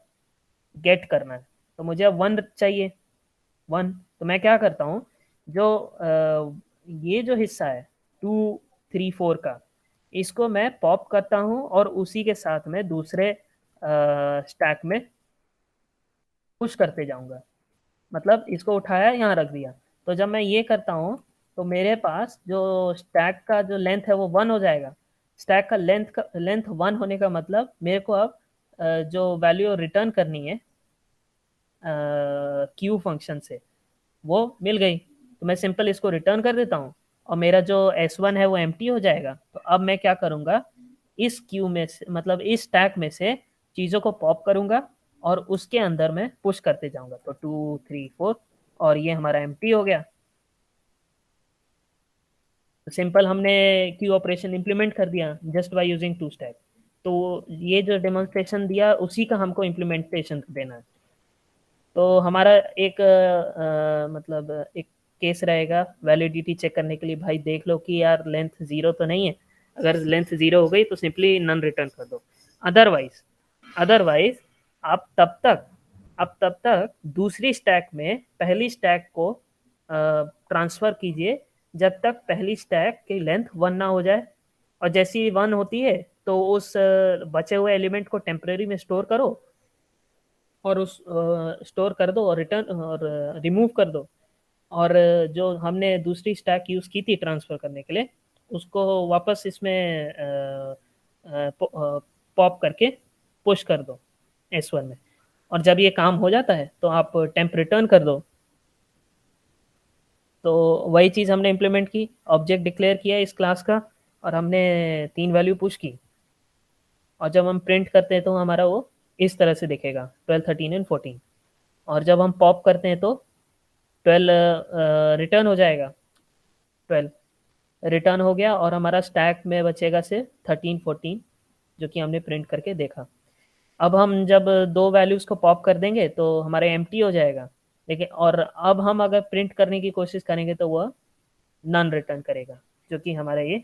गेट करना है, तो मुझे अब वन चाहिए, वन। तो मैं क्या करता हूँ, जो ये जो हिस्सा है टू थ्री फोर का, इसको मैं पॉप करता हूँ और उसी के साथ में दूसरे स्टैक में पुश करते जाऊंगा। मतलब इसको उठाया यहाँ रख दिया। तो जब मैं ये करता हूँ तो मेरे पास जो स्टैक का जो लेंथ है वो वन हो जाएगा। स्टैक का लेंथ वन होने का मतलब मेरे को अब जो वैल्यू रिटर्न करनी है क्यू फंक्शन से वो मिल गई। तो मैं सिंपल इसको रिटर्न कर देता हूँ और मेरा जो एस वन है वो एम्प्टी हो जाएगा। तो अब मैं क्या करूँगा, इस क्यू में से मतलब इस स्टैक में से चीज़ों को पॉप करूँगा और उसके अंदर मैं पुश करते जाऊँगा। तो टू थ्री फोर, और ये हमारा एम्प्टी हो गया। तो सिंपल हमने क्यू ऑपरेशन इंप्लीमेंट कर दिया just by using two stack. तो ये जो डेमोन्स्ट्रेशन दिया उसी का हमको इम्प्लीमेंटेशन देना है। तो हमारा एक मतलब एक केस रहेगा वैलिडिटी चेक करने के लिए, भाई देख लो कि यार लेंथ ज़ीरो तो नहीं है। अगर लेंथ ज़ीरो हो गई तो सिंपली नन रिटर्न कर दो। अदरवाइज अदरवाइज आप तब तक दूसरी स्टैक में पहली स्टैक को ट्रांसफ़र कीजिए जब तक पहली स्टैक की लेंथ वन ना हो जाए। और जैसी ही वन होती है तो उस बचे हुए एलिमेंट को टेम्परेरी में स्टोर करो और उस स्टोर कर दो और रिटर्न और रिमूव कर दो। और जो हमने दूसरी स्टैक यूज़ की थी ट्रांसफ़र करने के लिए उसको वापस इसमें पॉप करके पुश कर दो एस वन में। और जब ये काम हो जाता है तो आप टेम्प रिटर्न कर दो। तो वही चीज़ हमने इम्प्लीमेंट की, ऑब्जेक्ट डिक्लेयर किया इस क्लास का, और हमने 3 वैल्यू पुश की, और जब हम प्रिंट करते हैं तो हमारा वो इस तरह से दिखेगा 12, 13 एंड 14। और जब हम पॉप करते हैं तो 12 रिटर्न हो जाएगा, 12 रिटर्न हो गया, और हमारा स्टैक में बचेगा सिर्फ 13, 14, जो कि हमने प्रिंट करके देखा। अब हम जब दो वैल्यूज़ को पॉप कर देंगे तो हमारा एम्प्टी हो जाएगा, लेकिन और अब हम अगर प्रिंट करने की कोशिश करेंगे तो वह नन रिटर्न करेगा, जो कि हमारा ये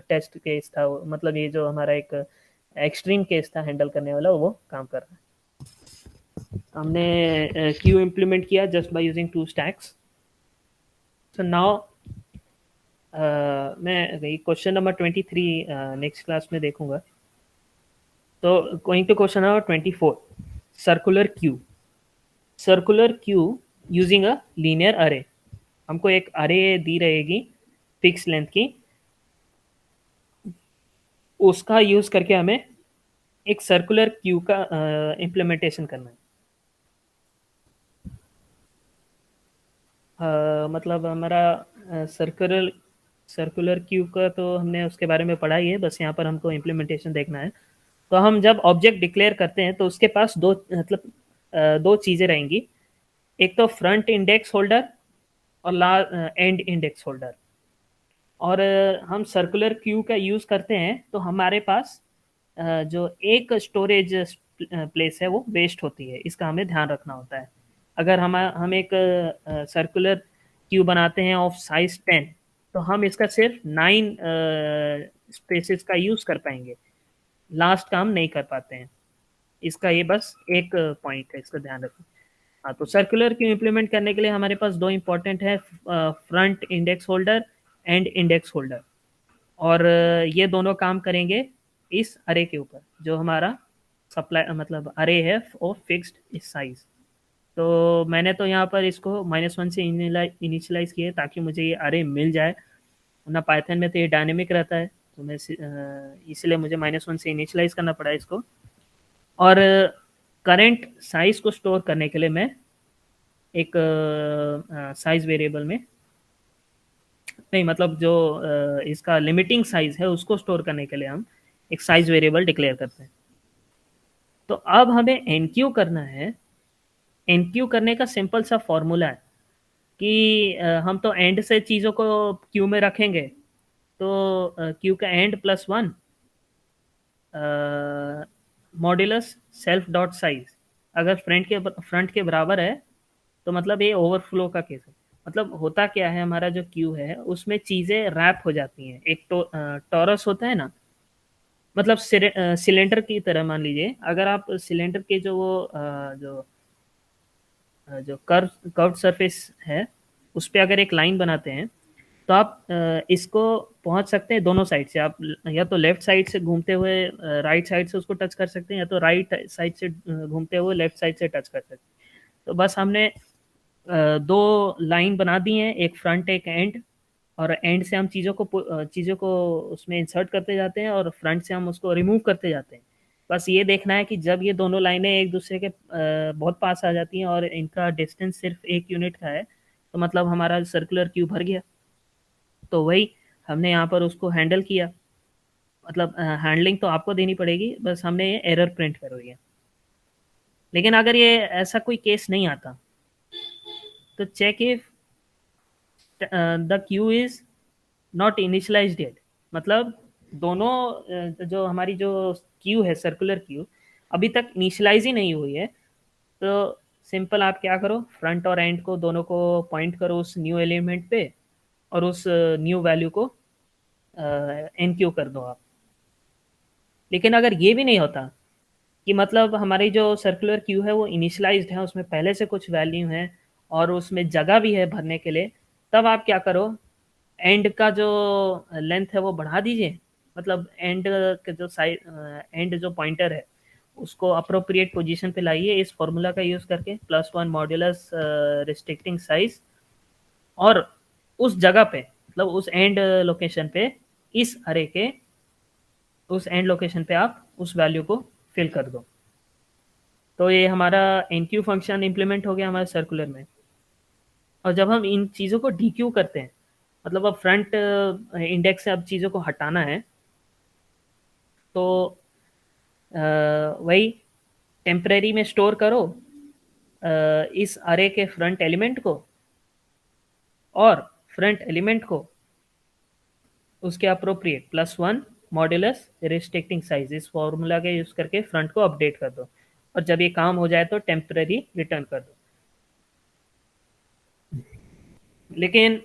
टेस्ट केस था, मतलब ये जो हमारा एक एक्सट्रीम केस था हैंडल करने वाला, वो काम कर रहा है। हमने क्यू इम्प्लीमेंट किया just by using 2 stacks. So now मैं क्वेश्चन नंबर 23 नेक्स्ट क्लास में देखूंगा। तो going to question number 24, circular queue. Circular queue using a linear array. हमको एक अरे दी रहेगी फिक्स लेंथ की, उसका यूज करके हमें एक सर्कुलर क्यू का इम्प्लीमेंटेशन करना है। मतलब हमारा सर्कुलर सर्कुलर क्यू का तो हमने उसके बारे में पढ़ा ही है, बस यहाँ पर हमको इम्प्लीमेंटेशन देखना है। तो हम जब ऑब्जेक्ट डिक्लेयर करते हैं तो उसके पास दो मतलब दो चीज़ें रहेंगी, एक तो फ्रंट इंडेक्स होल्डर और एंड इंडेक्स होल्डर। और हम सर्कुलर क्यू का यूज़ करते हैं तो हमारे पास जो एक स्टोरेज प्लेस है वो वेस्ट होती है, इसका हमें ध्यान रखना होता है। अगर हम एक सर्कुलर क्यू बनाते हैं ऑफ साइज 10, तो हम इसका सिर्फ 9 स्पेसेस का यूज़ कर पाएंगे, लास्ट का हम नहीं कर पाते हैं। इसका ये बस एक पॉइंट है, इसका ध्यान रखो। हाँ, तो सर्कुलर क्यू इम्प्लीमेंट करने के लिए हमारे पास दो इंपॉर्टेंट है, front index holder and index holder. और ये दोनों काम करेंगे इस अरे के ऊपर, जो हमारा सप्लाई मतलब अरे है और फिक्स्ड इस साइज। तो मैंने तो यहाँ पर इसको -1 से इनिशियलाइज किया है ताकि मुझे ये अरे मिल जाए, वरना पाइथन में तो ये डायनेमिक रहता है, तो मैं इसलिए मुझे -1 से इनिशियलाइज करना पड़ा इसको। और करंट साइज को स्टोर करने के लिए मैं एक साइज वेरिएबल में, नहीं मतलब जो इसका लिमिटिंग साइज है उसको स्टोर करने के लिए हम एक साइज वेरिएबल डिक्लेयर करते हैं। तो अब हमें एनक्यू करना है। एनक्यू करने का सिंपल सा फॉर्मूला है कि हम तो एंड से चीज़ों को क्यू में रखेंगे, तो क्यू का and +1 modulus self dot size, अगर फ्रंट के बराबर है तो मतलब ये ओवरफ्लो का केस है। मतलब होता क्या है, हमारा जो क्यू है उसमें चीज़ें रैप हो जाती हैं। एक तो टॉरस होता है ना, मतलब सिलेंडर की तरह मान लीजिए, अगर आप सिलेंडर के जो वो जो कर्व सरफेस है उस पे अगर एक लाइन बनाते हैं, तो आप इसको पहुंच सकते हैं दोनों साइड से। आप या तो लेफ्ट साइड से घूमते हुए राइट साइड से उसको टच कर सकते हैं, या तो राइट साइड से घूमते हुए लेफ्ट साइड से टच कर सकते हैं। तो बस हमने दो लाइन बना दी हैं, एक फ्रंट एक एंड, और एंड से हम चीज़ों को उसमें इंसर्ट करते जाते हैं, और फ्रंट से हम उसको रिमूव करते जाते हैं। बस ये देखना है कि जब ये दोनों लाइनें एक दूसरे के बहुत पास आ जाती हैं और इनका डिस्टेंस सिर्फ 1 यूनिट का है, तो मतलब हमारा सर्कुलर क्यूब भर गया। तो वही हमने यहाँ पर उसको हैंडल किया। मतलब हैंडलिंग तो आपको देनी पड़ेगी, बस हमने ये एरर प्रिंट करवाई है। लेकिन अगर ये ऐसा कोई केस नहीं आता तो check if the queue is not initialized yet. मतलब दोनों जो हमारी जो क्यू है सर्कुलर क्यू अभी तक इनिशियलाइज ही नहीं हुई है, तो सिंपल आप क्या करो, फ्रंट और एंड को दोनों को पॉइंट करो उस न्यू एलिमेंट पे, और उस न्यू वैल्यू को एनक्यू कर दो आप। लेकिन अगर ये भी नहीं होता कि मतलब हमारी जो सर्कुलर क्यू है वो इनिशियलाइज्ड है, उसमें पहले से कुछ वैल्यू है और उसमें जगह भी है भरने के लिए, तब आप क्या करो, एंड का जो लेंथ है वो बढ़ा दीजिए। मतलब एंड का जो साइड एंड जो पॉइंटर है उसको अप्रोप्रिएट पोजीशन पे लाइए इस फॉर्मूला का यूज़ करके, +1 मॉड्यूलस रिस्ट्रिक्टिंग साइज, और उस जगह पे मतलब उस एंड लोकेशन पे इस अरे के उस एंड लोकेशन पे आप उस वैल्यू को फिल कर दो। तो ये हमारा एनक्यू फंक्शन इम्प्लीमेंट हो गया हमारे सर्कुलर में। और जब हम इन चीज़ों को डीक्यू करते हैं, मतलब अब फ्रंट इंडेक्स से अब चीज़ों को हटाना है, तो वही टेम्परेरी में स्टोर करो इस अरे के फ्रंट एलिमेंट को, और फ्रंट एलिमेंट को उसके अप्रोप्रिएट +1 मॉड्यूलस रिस्ट्रिक्टिंग साइज, इस फॉर्मूला के यूज़ करके फ्रंट को अपडेट कर दो, और जब ये काम हो जाए तो टेम्परेरी रिटर्न कर दो। लेकिन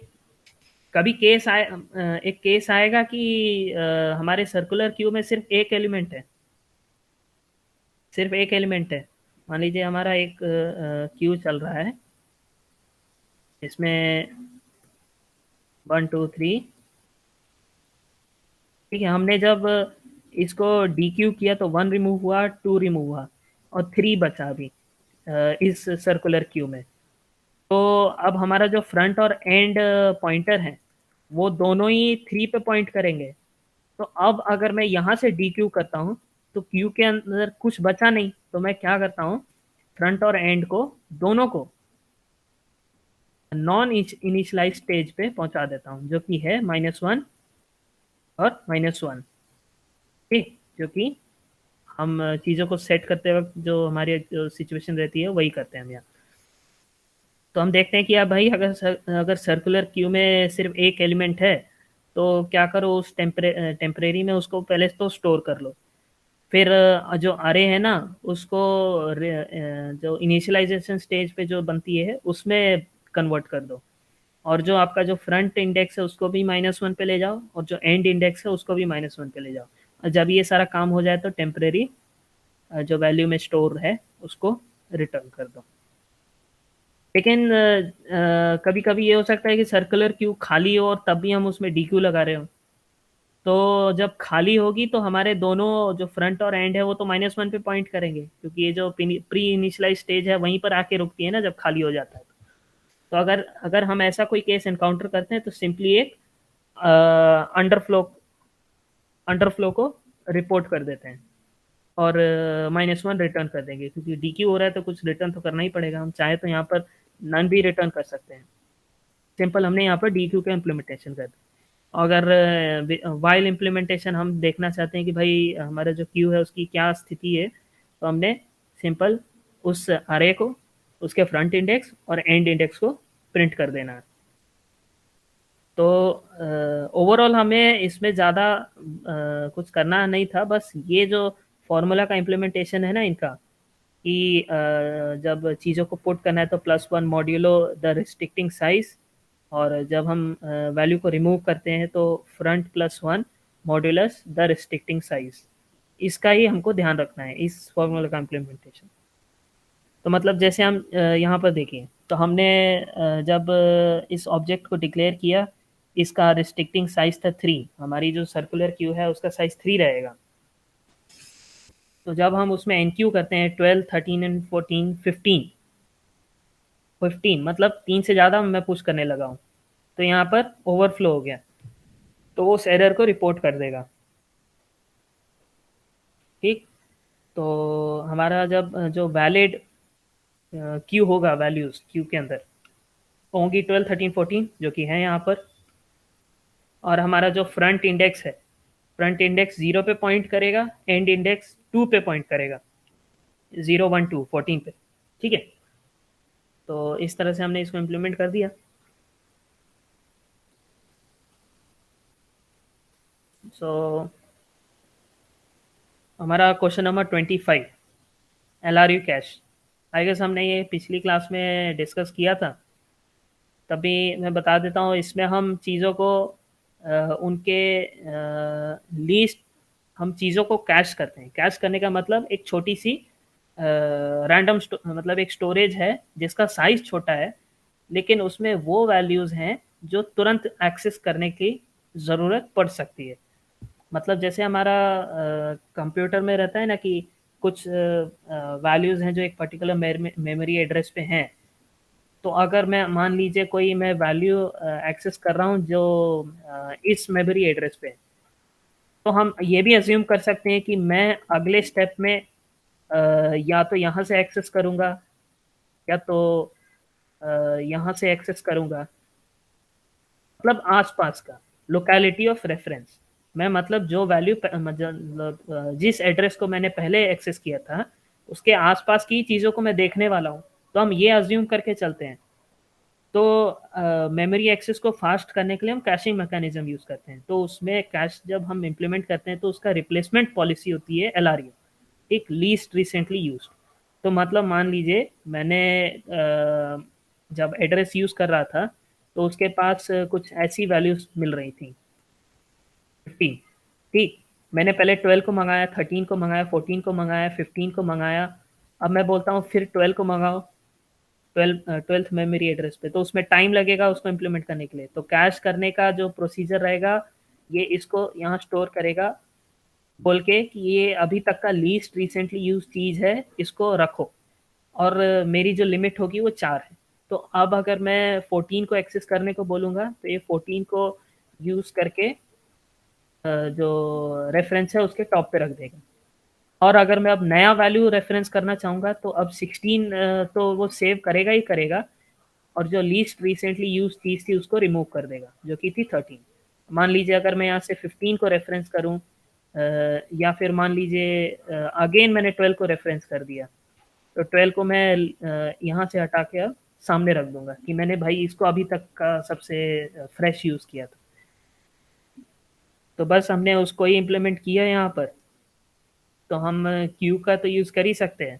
कभी एक केस आएगा कि हमारे सर्कुलर क्यू में सिर्फ एक एलिमेंट है, सिर्फ एक एलिमेंट है। मान लीजिए हमारा एक क्यू चल रहा है, इसमें 1 2 3, ठीक है। हमने जब इसको डी क्यू किया तो 1 रिमूव हुआ, 2 रिमूव हुआ, और 3 बचा अभी इस सर्कुलर क्यू में। तो अब हमारा जो फ्रंट और एंड पॉइंटर है वो दोनों ही 3 पे पॉइंट करेंगे। तो अब अगर मैं यहाँ से डी क्यू करता हूँ तो क्यू के अंदर कुछ बचा नहीं, तो मैं क्या करता हूँ, फ्रंट और एंड को दोनों को नॉन इनिशियलाइज स्टेज पे पहुंचा देता हूँ, जो कि है -1 और -1, ठीक। जो कि हम चीज़ों को सेट करते वक्त जो हमारी जो सिचुएशन रहती है वही करते हैं हम यहाँ। तो हम देखते हैं कि अब भाई अगर सर्कुलर क्यू में सिर्फ एक एलिमेंट है तो क्या करो, उस टेम्परेरी में उसको पहले तो स्टोर कर लो। फिर जो अरे है ना उसको जो इनिशियलाइजेशन स्टेज पे जो बनती है उसमें कन्वर्ट कर दो, और जो आपका जो फ्रंट इंडेक्स है उसको भी -1 पे ले जाओ, और जो एंड इंडेक्स है उसको भी -1 पे ले जाओ। और जब ये सारा काम हो जाए तो टेम्परेरी जो वैल्यू में स्टोर है उसको रिटर्न कर दो। लेकिन कभी कभी ये हो सकता है कि सर्कुलर क्यू खाली हो और तब भी हम उसमें डी क्यू लगा रहे हो। तो जब खाली होगी तो हमारे दोनों जो फ्रंट और एंड है वो तो -1 पे पॉइंट करेंगे, क्योंकि ये जो प्री इनिशियलाइज स्टेज है वहीं पर आके रुकती है ना जब खाली हो जाता है। तो अगर अगर हम ऐसा कोई केस एनकाउंटर करते हैं तो सिंपली एक अंडरफ्लो अंडरफ्लो को रिपोर्ट कर देते हैं, और -1 रिटर्न कर देंगे, क्योंकि डी क्यू हो रहा है तो कुछ रिटर्न तो करना ही पड़ेगा। हम चाहे तो यहाँ पर नन भी रिटर्न कर सकते हैं। सिंपल हमने यहाँ पर डी क्यू का इम्प्लीमेंटेशन कर दिया। अगर वाइल इम्प्लीमेंटेशन हम देखना चाहते हैं कि भाई हमारा जो क्यू है उसकी क्या स्थिति है, तो हमने सिंपल उस अरे को, उसके फ्रंट इंडेक्स और एंड इंडेक्स को प्रिंट कर देना है। तो ओवरऑल हमें इसमें ज़्यादा कुछ करना नहीं था, बस ये जो फॉर्मूला का इम्प्लीमेंटेशन है ना इनका, कि जब चीज़ों को पुट करना है तो +1 मॉड्यूलो द रिस्ट्रिक्टिंग साइज, और जब हम वैल्यू को रिमूव करते हैं तो front +1 modulus the restricting size, इसका ही हमको ध्यान रखना है इस फॉर्मूला का इम्प्लीमेंटेशन। तो मतलब जैसे हम यहाँ पर देखिए, तो हमने जब इस ऑब्जेक्ट को डिक्लेयर किया, इसका रिस्ट्रिक्टिंग साइज था 3, हमारी जो सर्कुलर क्यू है उसका साइज 3 रहेगा। तो जब हम उसमें एनक्यू करते हैं 12 13 एंड 14 15, 15 मतलब 3 से ज़्यादा मैं पुश करने लगा हूँ, तो यहाँ पर ओवरफ्लो हो गया, तो वो उस एरर को रिपोर्ट कर देगा, ठीक। तो हमारा जब जो वैलिड क्यू होगा, वैल्यूज़ क्यू के अंदर होंगी 12 13 14 जो कि है यहाँ पर, और हमारा जो फ्रंट इंडेक्स है, फ्रंट इंडेक्स 0 पे पॉइंट करेगा, एंड इंडेक्स 2 पे पॉइंट करेगा, 0 1 2 14 पे, ठीक है। तो इस तरह से हमने इसको इम्प्लीमेंट कर दिया। सो हमारा question number 25, LRU cache. I guess हमने ये पिछली क्लास में डिस्कस किया था, तभी मैं बता देता हूँ। इसमें हम चीज़ों को उनके लीस्ट, हम चीज़ों को कैश करते हैं। कैश करने का मतलब एक छोटी सी रैंडम मतलब एक स्टोरेज है जिसका साइज़ छोटा है, लेकिन उसमें वो वैल्यूज़ हैं जो तुरंत एक्सेस करने की ज़रूरत पड़ सकती है। मतलब जैसे हमारा कंप्यूटर में रहता है ना कि कुछ वैल्यूज़ हैं जो एक पर्टिकुलर मेमोरी एड्रेस पे हैं। तो अगर मैं मान लीजिए कोई मैं वैल्यू एक्सेस कर रहा हूँ जो इस मेमोरी एड्रेस पे है, तो हम ये भी अज्यूम कर सकते हैं कि मैं अगले स्टेप में या तो यहाँ से एक्सेस करूँगा या तो अ, यहाँ से एक्सेस करूँगा। मतलब आसपास का लोकेलिटी ऑफ रेफरेंस। मैं मतलब जो वैल्यू मतलब जिस एड्रेस को मैंने पहले एक्सेस किया था उसके आसपास की चीज़ों को मैं देखने वाला हूँ, तो हम ये अज्यूम करके चलते हैं। तो मेमोरी एक्सेस को फास्ट करने के लिए हम कैशिंग मैकेनिज्म यूज़ करते हैं। तो उसमें कैश जब हम इम्प्लीमेंट करते हैं तो उसका रिप्लेसमेंट पॉलिसी होती है एलआरयू, एक लीस्ट रिसेंटली यूज्ड। तो मतलब मान लीजिए मैंने जब एड्रेस यूज़ कर रहा था तो उसके पास कुछ ऐसी वैल्यूज मिल रही थी 15। ठीक, मैंने पहले 12 को मंगाया, 13 को मंगाया, 14 को मंगाया, 15 को मंगाया। अब मैं बोलता हूँ फिर 12 को मंगाओ, 12th मेमोरी एड्रेस पे, तो उसमें टाइम लगेगा उसको इम्प्लीमेंट करने के लिए। तो कैश करने का जो प्रोसीजर रहेगा, ये इसको यहाँ स्टोर करेगा बोल के कि ये अभी तक का लीस्ट रिसेंटली यूज चीज़ है, इसको रखो। और मेरी जो लिमिट होगी वो 4 है। तो अब अगर मैं 14 को एक्सेस करने को बोलूँगा तो ये 14 को यूज़ करके जो रेफरेंस है उसके टॉप पे रख देगा। और अगर मैं अब नया वैल्यू रेफरेंस करना चाहूँगा तो अब 16 तो वो सेव करेगा ही करेगा, और जो लीस्ट रिसेंटली यूज चीज़ थी उसको रिमूव कर देगा जो कि थी 13। मान लीजिए अगर मैं यहाँ से 15 को रेफरेंस करूँ, या फिर मान लीजिए अगेन मैंने 12 को रेफरेंस कर दिया, तो 12 को मैं यहाँ से हटा के अब सामने रख दूंगा कि मैंने भाई इसको अभी तक का सबसे फ्रेश यूज़ किया था। तो बस हमने उसको ही इम्प्लीमेंट किया यहाँ पर। तो हम क्यू का तो यूज़ कर ही सकते हैं,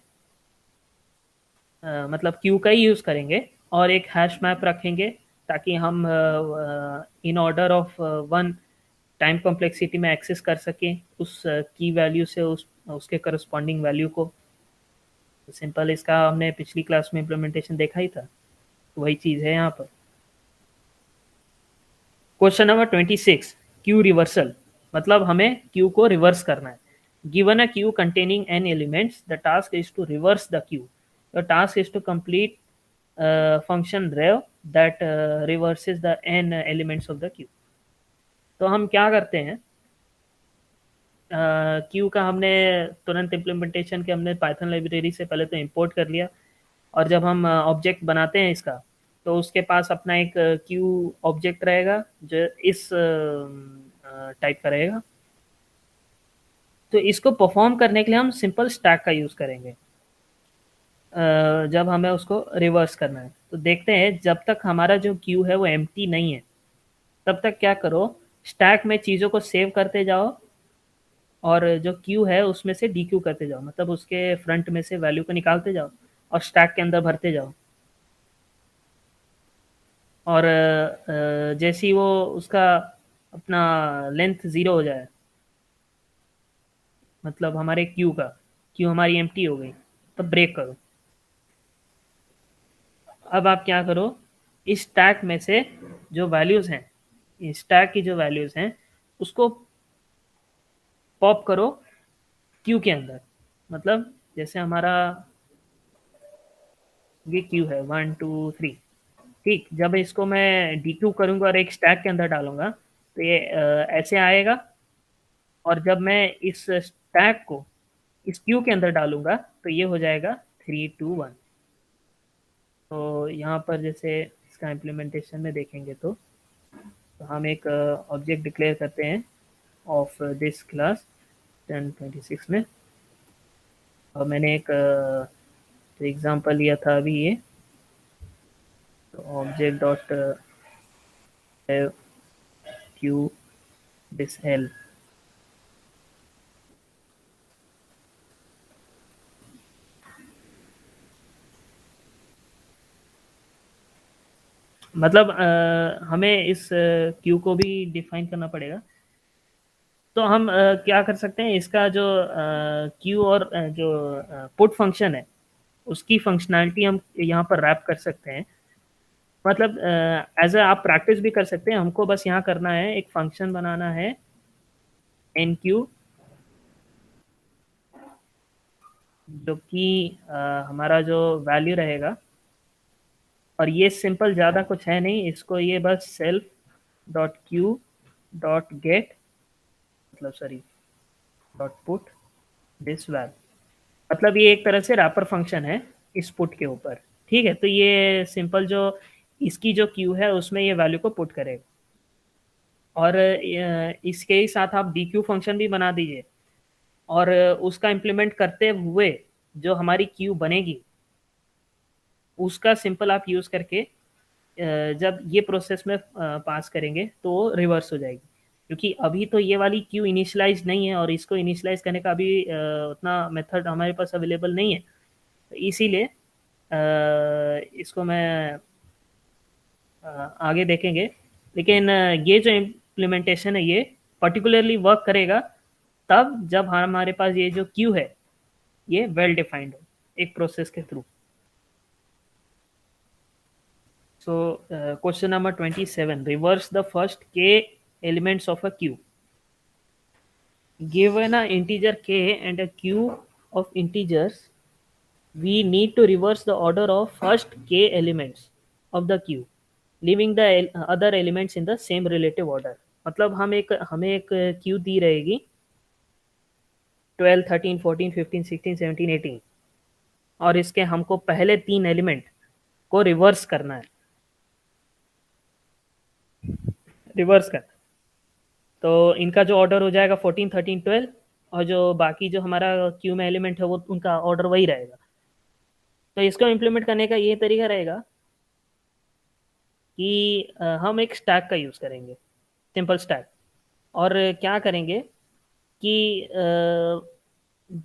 मतलब क्यू का ही यूज़ करेंगे और एक हैश मैप रखेंगे ताकि हम in order of one time complexity में एक्सेस कर सकें उस की वैल्यू से उस उसके करस्पॉन्डिंग वैल्यू को। सिंपल इसका हमने पिछली क्लास में इम्प्लीमेंटेशन देखा ही था, वही चीज़ है यहाँ पर। Question number 26, queue reversal. मतलब हमें क्यू को रिवर्स करना है। Given a queue containing n elements, the task is to reverse the queue. The task is to complete function rev that reverses the n elements of the queue। तो हम क्या करते हैं, क्यू का हमने तुरंत इम्प्लीमेंटेशन के हमने पाइथन लाइब्रेरी से पहले तो इंपोर्ट कर लिया, और जब हम ऑब्जेक्ट बनाते हैं इसका तो उसके पास अपना एक क्यू ऑब्जेक्ट रहेगा जो इस टाइप का रहेगा। तो इसको परफॉर्म करने के लिए हम सिंपल स्टैक का यूज़ करेंगे जब हमें उसको रिवर्स करना है। तो देखते हैं जब तक हमारा जो क्यू है वो एम्प्टी नहीं है तब तक क्या करो, स्टैक में चीज़ों को सेव करते जाओ और जो क्यू है उसमें से डी क्यू करते जाओ, मतलब उसके फ्रंट में से वैल्यू को निकालते जाओ और स्टैक के अंदर भरते जाओ। और जैसे ही वो उसका अपना लेंथ ज़ीरो हो जाए, मतलब हमारे क्यू हमारी एम्प्टी हो गई, तब ब्रेक करो। अब आप क्या करो, इस स्टैक में से जो वैल्यूज़ हैं, इस स्टैक की जो वैल्यूज़ हैं उसको पॉप करो क्यू के अंदर। मतलब जैसे हमारा ये क्यू है 1 2 3। ठीक, जब इसको मैं डी क्यू करूँगा और एक स्टैक के अंदर डालूंगा तो ये ऐसे आएगा, और जब मैं इस स्टैक को इस क्यू के अंदर डालूंगा तो ये हो जाएगा 3 2 1। तो यहाँ पर जैसे इसका इम्प्लीमेंटेशन में देखेंगे तो हम एक ऑब्जेक्ट डिक्लेयर करते हैं ऑफ दिस क्लास 1026 में। और मैंने एक एग्जांपल लिया था अभी ये, तो object dot Q this help. मतलब हमें इस क्यू को भी डिफाइन करना पड़ेगा। तो हम क्या कर सकते हैं, इसका जो क्यू और जो पुट फंक्शन है उसकी फंक्शनैलिटी हम यहाँ पर रैप कर सकते हैं। मतलब एज आप प्रैक्टिस भी कर सकते हैं, हमको बस यहाँ करना है, एक फंक्शन बनाना है एन क्यू, जो कि हमारा जो वैल्यू रहेगा। और ये सिंपल, ज़्यादा कुछ है नहीं, इसको ये बस self dot Q dot get, मतलब sorry dot put this value. मतलब ये एक तरह से रैपर फंक्शन है इस पुट के ऊपर। ठीक है, तो ये सिंपल जो इसकी जो क्यू है उसमें ये वैल्यू को पुट करेगा। और इसके ही साथ आप डी क्यू फंक्शन भी बना दीजिए, और उसका इम्प्लीमेंट करते हुए जो हमारी क्यू बनेगी उसका सिंपल आप यूज़ करके जब ये प्रोसेस में पास करेंगे तो रिवर्स हो जाएगी। क्योंकि अभी तो ये वाली क्यू इनिशियलाइज नहीं है, और इसको इनिशियलाइज करने का अभी उतना मेथड हमारे पास अवेलेबल नहीं है, तो इसीलिए इसको मैं आगे देखेंगे। लेकिन ये जो इम्प्लीमेंटेशन है ये पर्टिकुलरली वर्क करेगा तब जब हमारे पास ये जो क्यू है ये वेल डिफाइंड हो एक प्रोसेस के through. So question number 27, reverse the first k elements of a queue. Given a integer k and a queue of integers, we need to reverse the order of first k elements of the queue, leaving the other elements in the same relative order. मतलब हमें एक Q दी रहेगी 12, 13, 14, 15, 16, 17, 18, और इसके हमको पहले तीन element को रिवर्स करना है, रिवर्स करना। तो इनका जो ऑर्डर हो जाएगा 14, 13, 12, और जो बाकी जो हमारा क्यू में एलिमेंट है वो उनका ऑर्डर वही रहेगा। तो इसको इम्प्लीमेंट करने का ये तरीका रहेगा कि हम एक स्टैक का यूज़ करेंगे, सिंपल स्टैक। और क्या करेंगे कि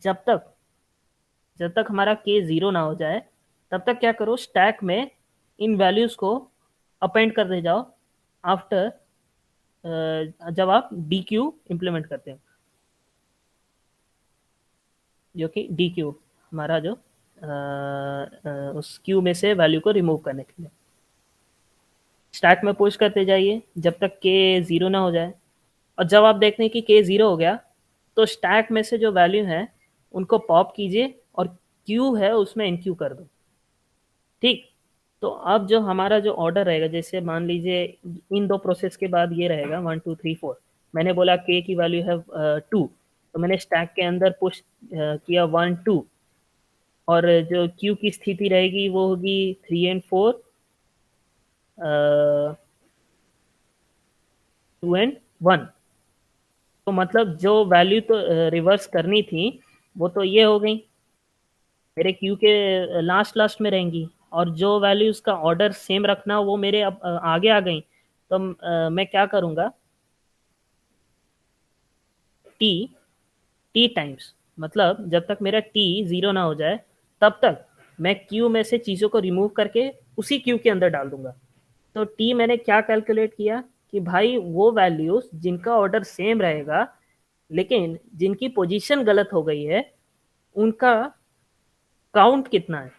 जब तक जब तक हमारा के ज़ीरो ना हो जाए तब तक क्या करो, स्टैक में इन वैल्यूज़ को अपेंड कर दे जाओ आफ्टर, जब आप डी क्यू इम्प्लीमेंट करते हो, जो कि डी क्यू हमारा जो उस क्यू में से वैल्यू को रिमूव करने के लिए स्टैक में पुश करते जाइए जब तक के ज़ीरो ना हो जाए। और जब आप देखते हैं कि के ज़ीरो हो गया तो स्टैक में से जो वैल्यू है उनको पॉप कीजिए और क्यू है उसमें इनक्यू कर दो। ठीक। तो अब जो हमारा जो ऑर्डर रहेगा, जैसे मान लीजिए इन दो प्रोसेस के बाद ये रहेगा 1, 2, 3, 4। मैंने बोला के की वैल्यू है 2, तो मैंने स्टैक के अंदर पुश किया 1, 2, और जो क्यू की स्थिति रहेगी वो होगी 3 एंड 4, 2 एंड 1। तो मतलब जो वैल्यू तो रिवर्स करनी थी वो तो ये हो गई, मेरे क्यू के लास्ट लास्ट में रहेंगी, और जो वैल्यूज का ऑर्डर सेम रखना वो मेरे अब आगे आ गई। तो मैं क्या करूँगा, टी टी टाइम्स, मतलब जब तक मेरा टी ज़ीरो ना हो जाए तब तक मैं क्यू में से चीज़ों को रिमूव करके उसी क्यू के अंदर डाल दूंगा। तो टी मैंने क्या कैलकुलेट किया कि भाई वो वैल्यूज जिनका ऑर्डर सेम रहेगा लेकिन जिनकी पोजीशन गलत हो गई है उनका काउंट कितना है,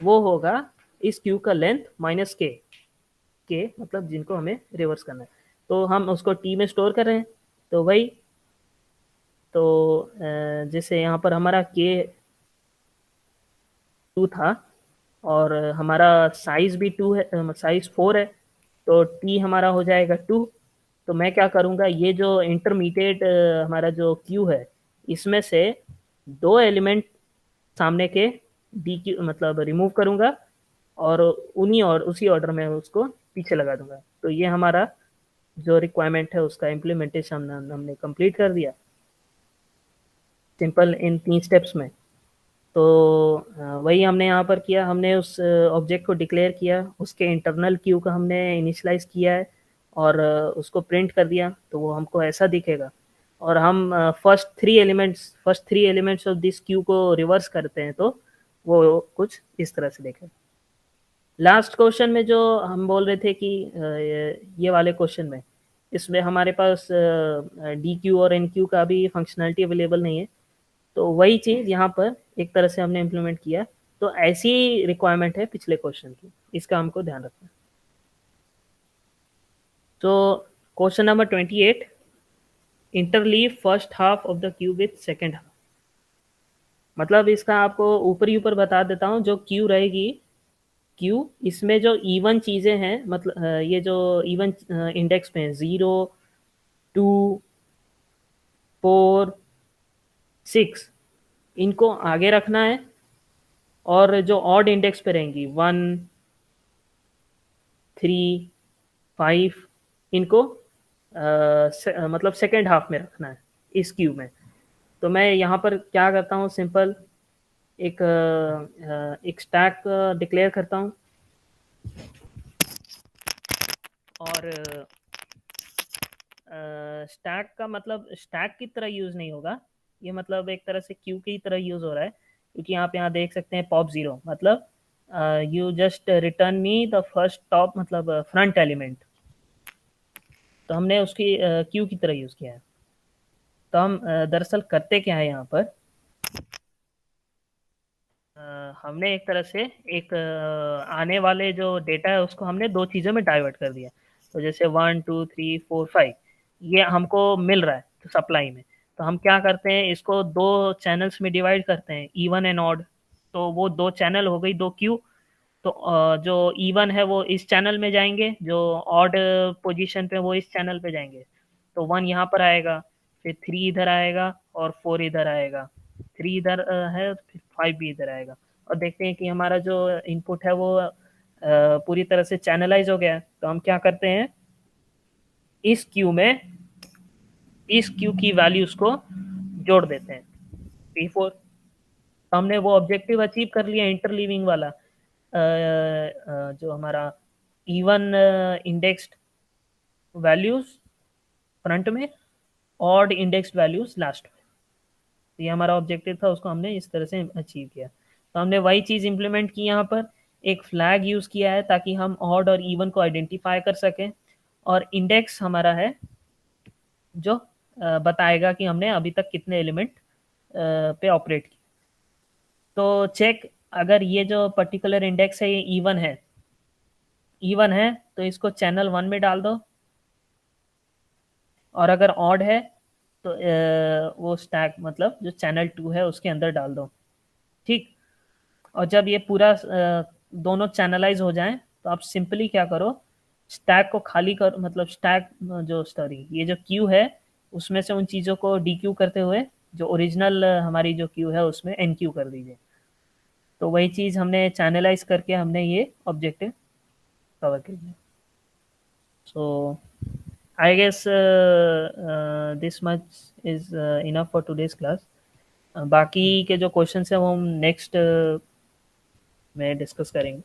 वो होगा इस क्यू का लेंथ माइनस के मतलब जिनको हमें रिवर्स करना है। तो हम उसको टी में स्टोर कर रहे हैं, तो वही। तो जैसे यहाँ पर हमारा के 2 था और हमारा साइज भी 2 है, साइज 4 है, तो टी हमारा हो जाएगा 2। तो मैं क्या करूँगा, ये जो इंटरमीडिएट हमारा जो क्यू है इसमें से दो एलिमेंट सामने के डी क्यू मतलब रिमूव करूँगा, और उन्हीं और उसी ऑर्डर में उसको पीछे लगा दूंगा। तो ये हमारा जो रिक्वायरमेंट है उसका इम्प्लीमेंटेशन हमने कंप्लीट कर दिया, सिंपल इन 3 स्टेप्स में। तो वही हमने यहाँ पर किया, हमने उस ऑब्जेक्ट को डिक्लेयर किया, उसके इंटरनल क्यू का हमने इनिशलाइज किया है, और उसको प्रिंट कर दिया तो वो हमको ऐसा दिखेगा। और हम first three elements of this Q को रिवर्स करते हैं तो वो कुछ इस तरह से देखेगा। लास्ट क्वेश्चन में जो हम बोल रहे थे कि ये वाले क्वेश्चन में इसमें हमारे पास डी क्यू और एन क्यू का भी फंक्शनैलिटी अवेलेबल नहीं है, तो वही चीज़ यहाँ पर एक तरह से हमने इम्प्लीमेंट किया। तो ऐसी रिक्वायरमेंट है पिछले क्वेश्चन की, इसका हमको ध्यान रखना है। तो question number 28, interleave first half of the Q with second half. मतलब इसका आपको ऊपर ही ऊपर बता देता हूँ, जो क्यू रहेगी क्यू इसमें जो इवन चीज़ें हैं, मतलब ये जो इवन इंडेक्स में 0, 2, 4, 6, इनको आगे रखना है, और जो ऑड इंडेक्स पे रहेंगी 1, 3, 5, इनको मतलब सेकेंड हाफ में रखना है इस क्यू में। तो मैं यहाँ पर क्या करता हूँ, सिंपल एक स्टैक डिक्लेयर करता हूँ, और स्टैक का मतलब स्टैक की तरह यूज़ नहीं होगा, ये मतलब एक तरह से क्यू की तरह यूज़ हो रहा है, क्योंकि आप यहाँ देख सकते हैं पॉप ज़ीरो मतलब you just return me the first top मतलब फ्रंट एलिमेंट। तो हमने उसकी क्यू की तरह यूज़ किया है। तो हम दरअसल करते क्या है यहाँ पर, हमने एक तरह से एक आने वाले जो डेटा है उसको हमने दो चीज़ों में डाइवर्ट कर दिया। तो जैसे 1, 2, 3, 4, 5 ये हमको मिल रहा है तो सप्लाई में, तो हम क्या करते हैं, इसको दो चैनल्स में डिवाइड करते हैं, इवन एंड ऑड। तो वो दो चैनल हो गई, दो क्यू। तो जो इवन है वो इस चैनल में जाएंगे, जो ऑड पोजीशन पे वो इस चैनल पे जाएंगे। तो 1 यहाँ पर आएगा, फिर 3 इधर आएगा, और 4 इधर आएगा। 3 इधर है, फिर 5 भी इधर आएगा। और देखते हैं कि हमारा जो इनपुट है वो पूरी तरह से चैनलाइज हो गया है। तो हम क्या करते हैं, इस क्यू में इस क्यू की वैल्यूज को जोड़ देते हैं, P4। हमने वो ऑब्जेक्टिव अचीव कर लिया इंटरलीविंग वाला, जो हमारा इवन इंडेक्स्ड वैल्यूज फ्रंट में, ऑड इंडेक्स्ड वैल्यूज लास्ट में। तो ये हमारा ऑब्जेक्टिव था, उसको हमने इस तरह से अचीव किया। तो हमने वही चीज़ इंप्लीमेंट की यहाँ पर, एक फ्लैग यूज़ किया है ताकि हम ऑड और इवन को आइडेंटिफाई कर सकें, और इंडेक्स हमारा है जो बताएगा कि हमने अभी तक कितने एलिमेंट पे ऑपरेट किया। तो चेक, अगर ये जो पर्टिकुलर इंडेक्स है ये इवन है तो इसको चैनल 1 में डाल दो, और अगर ऑड है तो वो स्टैक मतलब जो चैनल 2 है उसके अंदर डाल दो। ठीक। और जब ये पूरा दोनों चैनलाइज हो जाएं तो आप सिंपली क्या करो, स्टैक को खाली कर, मतलब स्टैक जो सॉरी ये जो क्यू है उसमें से उन चीज़ों को डी क्यू करते हुए जो ओरिजिनल हमारी जो क्यू है उसमें एन क्यू कर दीजिए। तो वही चीज़ हमने चैनलाइज करके हमने ये ऑब्जेक्टिव कवर कर लिया। So I guess this much is enough for today's class. बाकी के जो क्वेश्चन हैं वो हम नेक्स्ट में डिस्कस करेंगे।